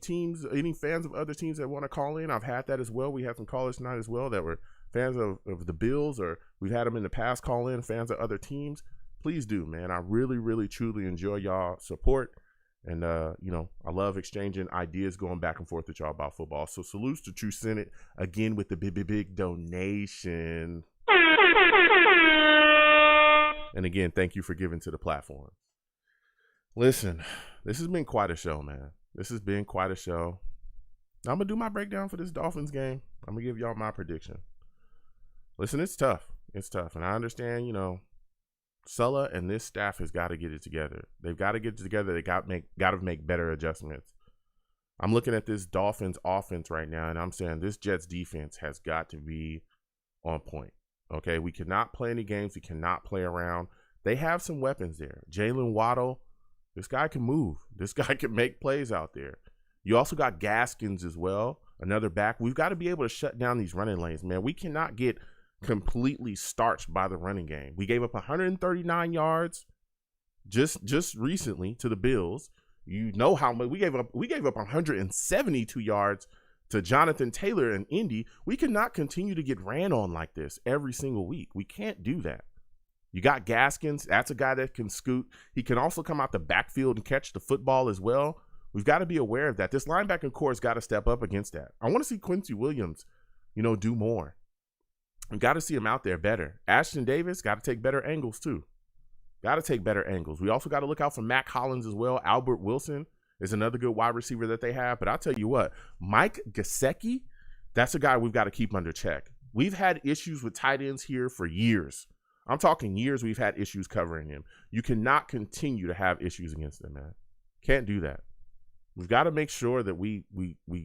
fans of other teams that want to call in, I've had that as well. We had some callers tonight as well that were fans of the Bills, or we've had them in the past call in, fans of other teams. Please do, man. I really, really, truly enjoy y'all support. And, I love exchanging ideas, going back and forth with y'all about football. So salutes to True Senate again with the big donation. And again, thank you for giving to the platform. Listen, this has been quite a show, man. This has been quite a show. I'm going to do my breakdown for this Dolphins game. I'm going to give y'all my prediction. Listen, it's tough. It's tough. And I understand, Sulla and this staff has got to get it together. They've got to get it together. They got to make better adjustments. I'm looking at this Dolphins offense right now, and I'm saying this Jets defense has got to be on point. Okay, we cannot play any games. We cannot play around. They have some weapons there. Jalen Waddle, this guy can move. This guy can make plays out there. You also got Gaskins as well, another back. We've got to be able to shut down these running lanes, man. We cannot get completely starched by the running game. We gave up 139 yards just recently to the Bills. You know how much we gave up 172 yards to Jonathan Taylor in Indy. We cannot continue to get ran on like this every single week. We can't do that. You got Gaskins. That's a guy that can scoot. He can also come out the backfield and catch the football as well. We've got to be aware of that. This linebacking core has got to step up against that. I want to see Quincy Williams, do more. We got to see him out there better. Ashton Davis got to take better angles too. Got to take better angles. We also got to look out for Mac Hollins as well. Albert Wilson is another good wide receiver that they have. But I'll tell you what, Mike Gesicki, that's a guy we've got to keep under check. We've had issues with tight ends here for years. I'm talking years we've had issues covering him. You cannot continue to have issues against him, man. Can't do that. We've got to make sure that we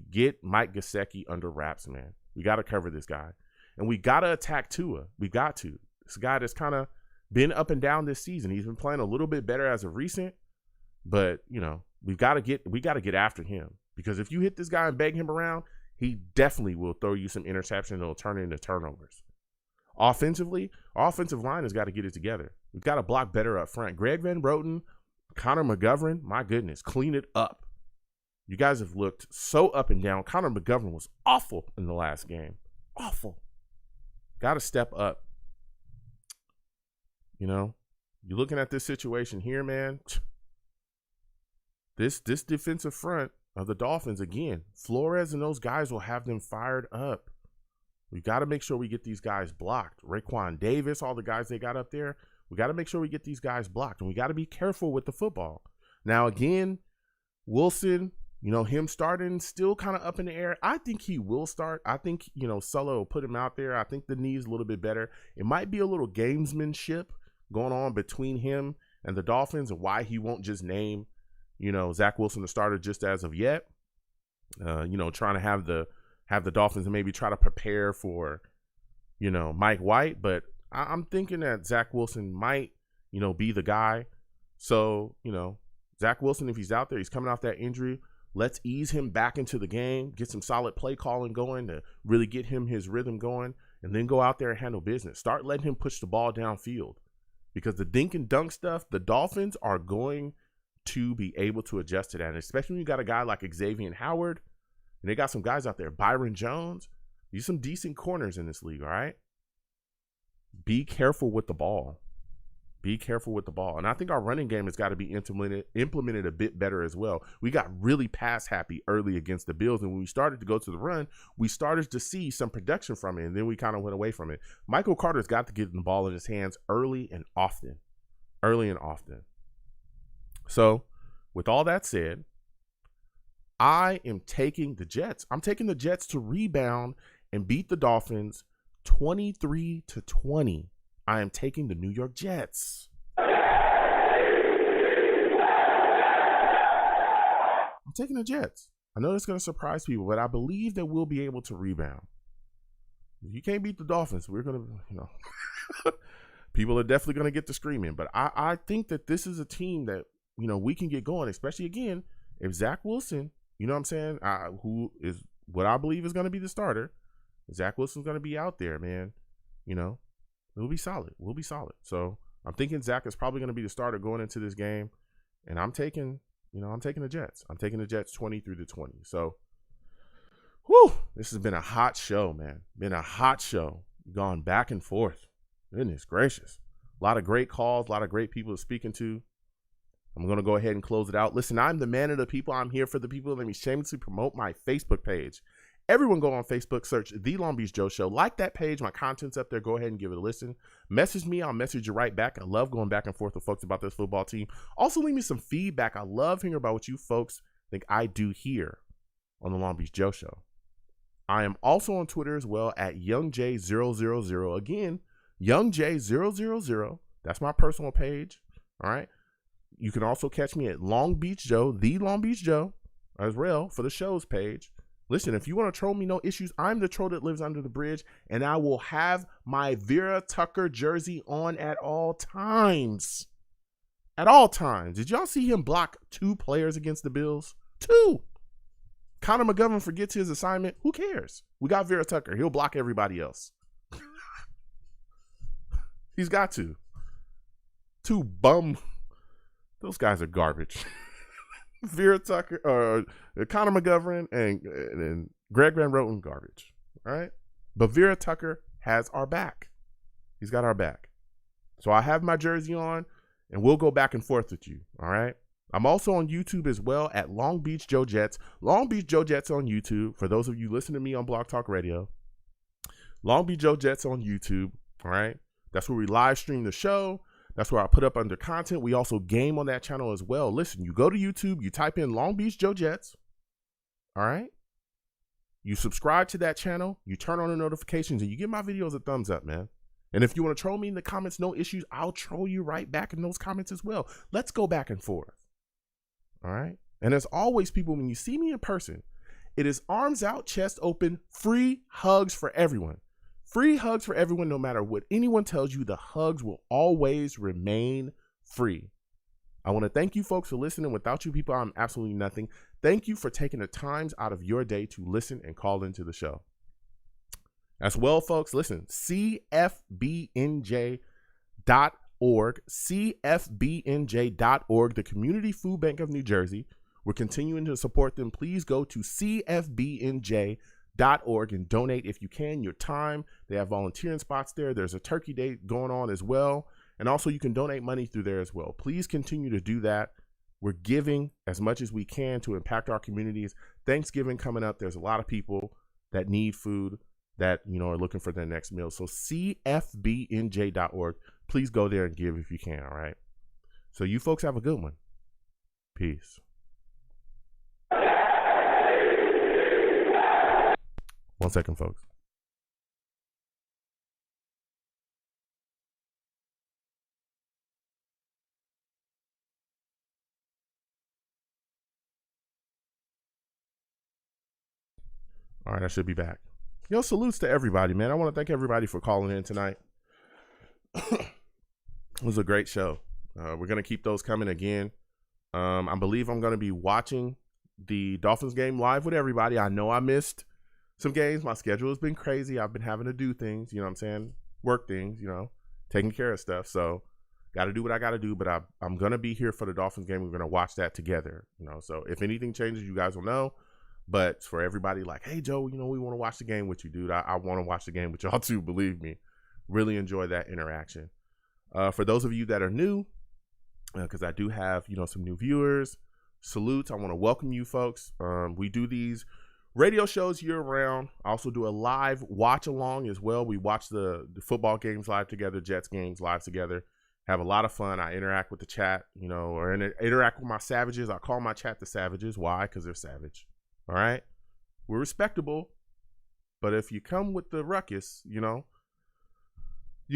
get Mike Gesicki under wraps, man. We got to cover this guy. And we got to attack Tua. We got to. This guy that's kind of been up and down this season. He's been playing a little bit better as of recent, but we got to get after him, because if you hit this guy and beg him around, he definitely will throw you some interceptions and it'll turn into turnovers. Offensively, our offensive line has got to get it together. We've got to block better up front. Greg Van Roten, Connor McGovern, my goodness, clean it up. You guys have looked so up and down. Connor McGovern was awful in the last game. Awful. Got to step up. You're looking at this situation here, man. This defensive front of the Dolphins, again, Flores and those guys will have them fired up. We got to make sure we get these guys blocked. Raekwon Davis, all the guys they got up there, we got to make sure we get these guys blocked. And we got to be careful with the football. Now, again, Wilson, him starting still kind of up in the air. I think he will start. I think, Sulla will put him out there. I think the knee's a little bit better. It might be a little gamesmanship going on between him and the Dolphins, and why he won't just name, Zach Wilson the starter just as of yet. Trying to have the Dolphins and maybe try to prepare for, Mike White. But I'm thinking that Zach Wilson might, be the guy. So, Zach Wilson, if he's out there, he's coming off that injury. Let's ease him back into the game, get some solid play calling going to really get him his rhythm going, and then go out there and handle business. Start letting him push the ball downfield, because the dink and dunk stuff, the Dolphins are going to be able to adjust to that. And especially when you got a guy like Xavier Howard, and they got some guys out there, Byron Jones. These some decent corners in this league, all right? Be careful with the ball. Be careful with the ball. And I think our running game has got to be implemented a bit better as well. We got really pass happy early against the Bills. And when we started to go to the run, we started to see some production from it. And then we kind of went away from it. Michael Carter's got to get the ball in his hands early and often. Early and often. So with all that said, I am taking the Jets. I'm taking the Jets to rebound and beat the Dolphins 23-20. I am taking the New York Jets. I'm taking the Jets. I know it's going to surprise people, but I believe that we'll be able to rebound. If you can't beat the Dolphins, we're going to, people are definitely going to get to screaming. But I think that this is a team that, we can get going, especially, again, if Zach Wilson, you know what I'm saying, who is what I believe is going to be the starter, Zach Wilson's going to be out there, man. We'll be solid. We'll be solid. So I'm thinking Zach is probably going to be the starter going into this game. And I'm taking the Jets. I'm taking the Jets 20-20. So, this has been a hot show, man. Been a hot show. Gone back and forth. Goodness gracious. A lot of great calls, a lot of great people speaking to. I'm going to go ahead and close it out. Listen, I'm the man of the people. I'm here for the people. Let me shamelessly promote my Facebook page. Everyone go on Facebook, search The Long Beach Joe Show. Like that page. My content's up there. Go ahead and give it a listen. Message me. I'll message you right back. I love going back and forth with folks about this football team. Also, leave me some feedback. I love hearing about what you folks think I do here on The Long Beach Joe Show. I am also on Twitter as well at YoungJ000. Again, YoungJ000. That's my personal page. All right. You can also catch me at Long Beach Joe, The Long Beach Joe, as well for the show's page. Listen, if you want to troll me, no issues. I'm the troll that lives under the bridge, and I will have my Vera Tucker jersey on at all times. At all times. Did y'all see him block 2 players against the Bills? 2. Connor McGovern forgets his assignment. Who cares? We got Vera Tucker. He'll block everybody else. He's got to. 2 bum. Those guys are garbage. Vera Tucker, Connor McGovern, and Greg Van Roten, garbage. All right? But Vera Tucker has our back. He's got our back. So I have my jersey on, and we'll go back and forth with you. All right? I'm also on YouTube as well at Long Beach Joe Jets. Long Beach Joe Jets on YouTube. For those of you listening to me on Blog Talk Radio, Long Beach Joe Jets on YouTube. All right? That's where we live stream the show. That's where I put up under content. We also game on that channel as well. Listen, you go to YouTube, you type in Long Beach Joe Jets. All right? You subscribe to that channel, you turn on the notifications, and you give my videos a thumbs up, man. And if you want to troll me in the comments, no issues. I'll troll you right back in those comments as well. Let's go back and forth. All right? And as always, people, when you see me in person, it is arms out, chest open, free hugs for everyone. Free hugs for everyone, no matter what anyone tells you. The hugs will always remain free. I want to thank you folks for listening. Without you people, I'm absolutely nothing. Thank you for taking the times out of your day to listen and call into the show. As well, folks, listen, CFBNJ.org, CFBNJ.org, the Community Food Bank of New Jersey. We're continuing to support them. Please go to CFBNJ.org and donate if you can, your time. They have volunteering spots there. There's a turkey day going on as well. And also you can donate money through there as well. Please continue to do that. We're giving as much as we can to impact our communities. Thanksgiving coming up. There's a lot of people that need food that, are looking for their next meal. So CFBNJ.org. Please go there and give if you can. All right. So you folks have a good one. Peace. One second, folks. All right, I should be back. Salutes to everybody, man. I want to thank everybody for calling in tonight. It was a great show. We're going to keep those coming again. I believe I'm going to be watching the Dolphins game live with everybody. I know I missed some games. My schedule has been crazy. I've been having to do things, work things, taking care of stuff. So got to do what I got to do, but I'm going to be here for the Dolphins game. We're going to watch that together, so if anything changes, you guys will know. But for everybody like, hey, Joe, we want to watch the game with you, dude. I want to watch the game with y'all too. Believe me, really enjoy that interaction. For those of you that are new, because I do have, some new viewers, salutes. I want to welcome you folks. We do these radio shows year round. I also do a live watch along as well. We watch the football games live together, Jets games live together. Have a lot of fun. I interact with the chat, or interact with my savages. I call my chat the savages. Why? Because they're savage. All right. We're respectable. But if you come with the ruckus, you're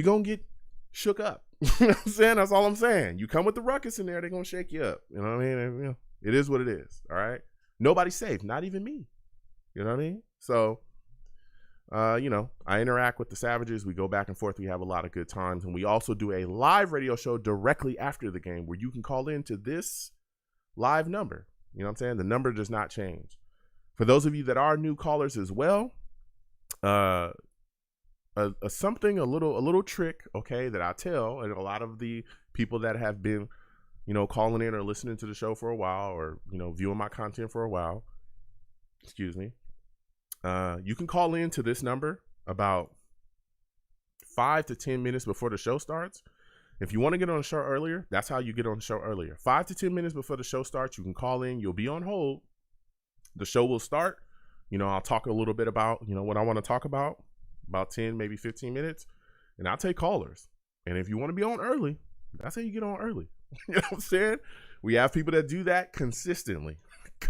going to get shook up. You know what I'm saying? That's all I'm saying. You come with the ruckus in there, they're going to shake you up. You know what I mean? And, it is what it is. All right. Nobody's safe, not even me. You know what I mean? So, you know, I interact with the Savages. We go back and forth. We have a lot of good times. And we also do a live radio show directly after the game where you can call in to this live number. You know what I'm saying? The number does not change. For those of you that are new callers as well, a little trick, okay, that I tell, and a lot of the people that have been, you know, calling in or listening to the show for a while, or, you know, viewing my content for a while, excuse me, you can call in to this number about 5 to 10 minutes before the show starts. If you want to get on the show earlier, that's how you get on the show earlier. 5 to 10 minutes before the show starts, you can call in. You'll be on hold. The show will start. You know, I'll talk a little bit about, you know, what I want to talk about 10, maybe 15 minutes, and I'll take callers. And if you want to be on early, that's how you get on early. You know what I'm saying? We have people that do that consistently,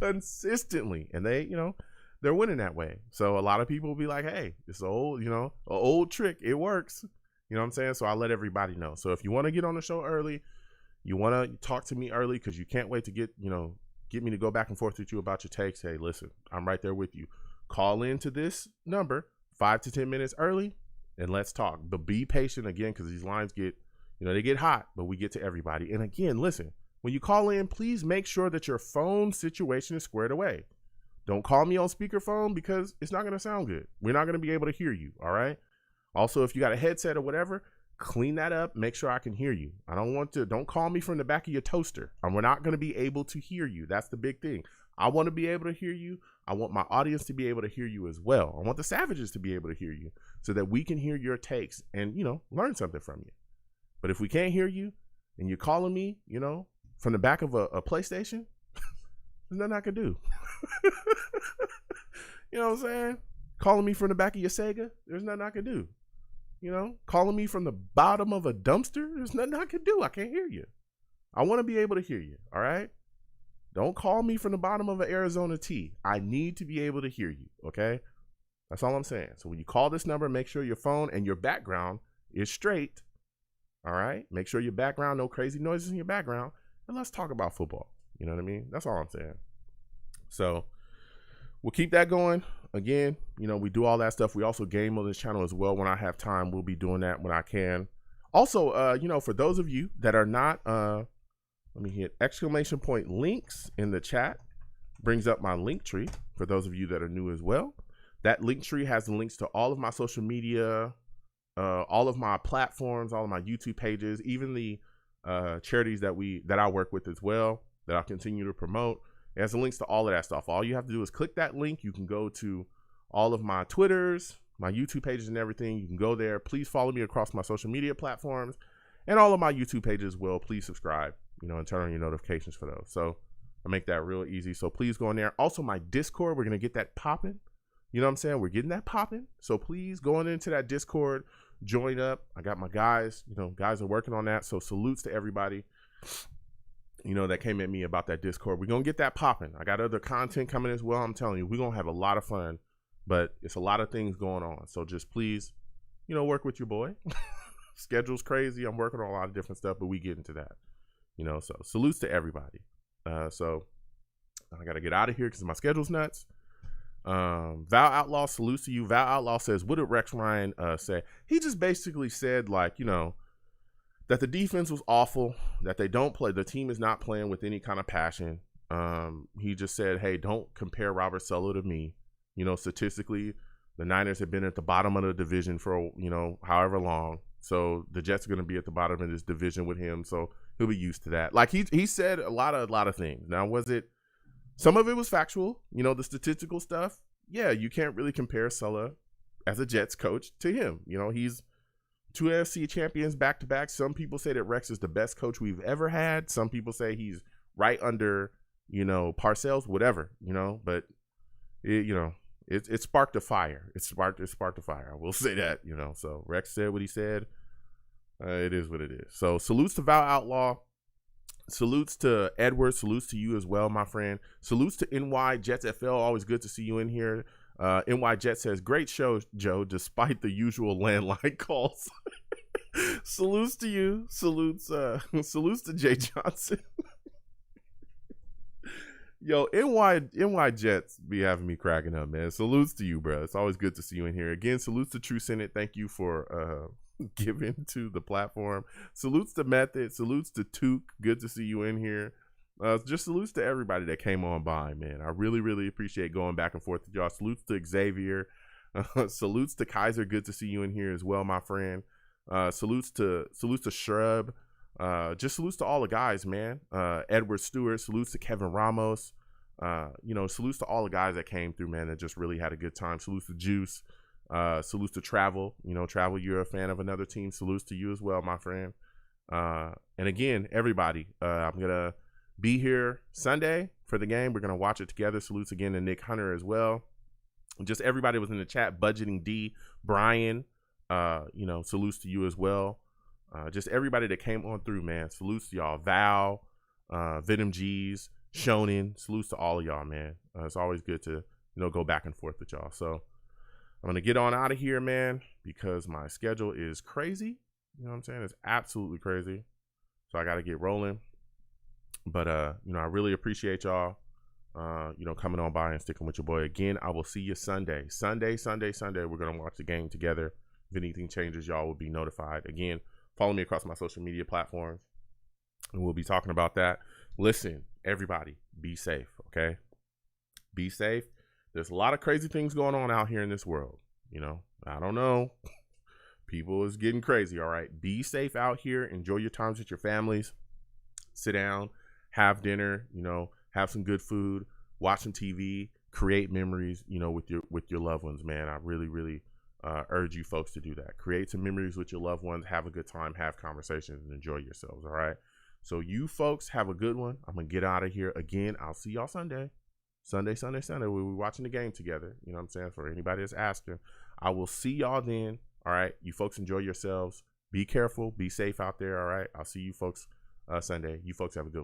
and they, you know, they're winning that way. So a lot of people will be like, hey, it's old, you know, an old trick. It works. You know what I'm saying? So I let everybody know. So if you want to get on the show early, you want to talk to me early because you can't wait to get me to go back and forth with you about your takes. Hey, listen, I'm right there with you. Call into this number 5 to 10 minutes early and let's talk. But be patient again, because these lines get, you know, they get hot, but we get to everybody. And again, listen, when you call in, please make sure that your phone situation is squared away. Don't call me on speakerphone because it's not going to sound good. We're not going to be able to hear you. All right. Also, if you got a headset or whatever, clean that up. Make sure I can hear you. Don't call me from the back of your toaster. We're not going to be able to hear you. That's the big thing. I want to be able to hear you. I want my audience to be able to hear you as well. I want the Savages to be able to hear you so that we can hear your takes and, you know, learn something from you. But if we can't hear you and you're calling me, you know, from the back of a PlayStation, there's nothing I can do. You know what I'm saying? Calling me from the back of your Sega, there's nothing I can do. You know, calling me from the bottom of a dumpster, there's nothing I can do. I can't hear you. I want to be able to hear you. All right. Don't call me from the bottom of an Arizona tea. I need to be able to hear you. Okay. That's all I'm saying. So when you call this number, make sure your phone and your background is straight. All right. Make sure your background, no crazy noises in your background. And let's talk about football. You know what I mean? That's all I'm saying. So we'll keep that going. Again, you know, we do all that stuff. We also game on this channel as well. When I have time, we'll be doing that when I can. Also, you know, for those of you that are not, let me hit exclamation point links in the chat. Brings up my link tree for those of you that are new as well. That link tree has the links to all of my social media, all of my platforms, all of my YouTube pages, even the charities that I work with as well, that I'll continue to promote. It has the links to all of that stuff. All you have to do is click that link. You can go to all of my Twitters, my YouTube pages and everything. You can go there. Please follow me across my social media platforms and all of my YouTube pages as well. Please subscribe, you know, and turn on your notifications for those. So I make that real easy. So please go in there. Also my Discord, we're going to get that popping. You know what I'm saying? We're getting that popping. So please go on into that Discord, join up. I got my guys, you know, guys are working on that. So salutes to everybody, you know, that came at me about that Discord. We're going to get that popping. I got other content coming as well. I'm telling you, we're going to have a lot of fun, but it's a lot of things going on. So just please, you know, work with your boy. Schedule's crazy. I'm working on a lot of different stuff, but we get into that, you know, so salutes to everybody. So I got to get out of here because my schedule's nuts. Val Outlaw, salutes to you. Val Outlaw says, what did Rex Ryan say? He just basically said, like, you know, that the defense was awful, that they don't play, the team is not playing with any kind of passion. He just said, hey, don't compare Robert Saleh to me. You know, statistically, the Niners have been at the bottom of the division for, you know, however long. So the Jets are going to be at the bottom of this division with him. So he'll be used to that. Like he said a lot of things. Now, some of it was factual, you know, the statistical stuff. Yeah, you can't really compare Saleh as a Jets coach to him. You know, he's 2 AFC champions back to back. Some people say that Rex is the best coach we've ever had. Some people say he's right under, you know, Parcells, whatever, you know, but it sparked a fire. It sparked a fire. I will say that, you know, so Rex said what he said. It is what it is. So salutes to Val Outlaw. Salutes to Edward. Salutes to you as well, my friend. Salutes to NY Jets FL. Always good to see you in here. NY Jet says, great show, Joe, despite the usual landline calls. Salutes to you. Salutes to Jay Johnson. Yo, NY Jets be having me cracking up, man. Salutes to you, bro. It's always good to see you in here. Again, salutes to True Senate. Thank you for giving to the platform. Salutes to Method. Salutes to Took. Good to see you in here. Just salutes to everybody that came on by, man. I really, really appreciate going back and forth with y'all. Salutes to Xavier. Salutes to Kaiser. Good to see you in here as well, my friend. Salutes to Shrub. Just salutes to all the guys, man. Edward Stewart, salutes to Kevin Ramos. Salutes to all the guys that came through, man, that just really had a good time. Salutes to Juice. Salutes to Travel. Travel, you're a fan of another team. Salutes to you as well, my friend. And again, everybody, I'm going to be here Sunday for the game. We're going to watch it together. Salutes again to Nick Hunter as well. Just everybody was in the chat. Budgeting D, Brian, salutes to you as well. Just everybody that came on through, man. Salutes to y'all. Val, Venom G's, Shonen. Salutes to all of y'all, man. It's always good to, go back and forth with y'all. So I'm going to get on out of here, man, because my schedule is crazy. You know what I'm saying? It's absolutely crazy. So I got to get rolling. But, I really appreciate y'all, coming on by and sticking with your boy. Again, I will see you Sunday. Sunday, we're going to watch the game together. If anything changes, y'all will be notified. Again, follow me across my social media platforms, and we'll be talking about that. Listen, everybody, be safe, okay? Be safe. There's a lot of crazy things going on out here in this world. I don't know. People is getting crazy, all right? Be safe out here. Enjoy your times with your families. Sit down, have dinner, have some good food, watch some TV, create memories, with your loved ones, man. I really, really urge you folks to do that. Create some memories with your loved ones, have a good time, have conversations, and enjoy yourselves, all right? So you folks have a good one. I'm going to get out of here. Again, I'll see y'all Sunday. Sunday. We'll be watching the game together. You know what I'm saying? For anybody that's asking, I will see y'all then, all right? You folks enjoy yourselves. Be careful. Be safe out there, all right? I'll see you folks Sunday. You folks have a good one.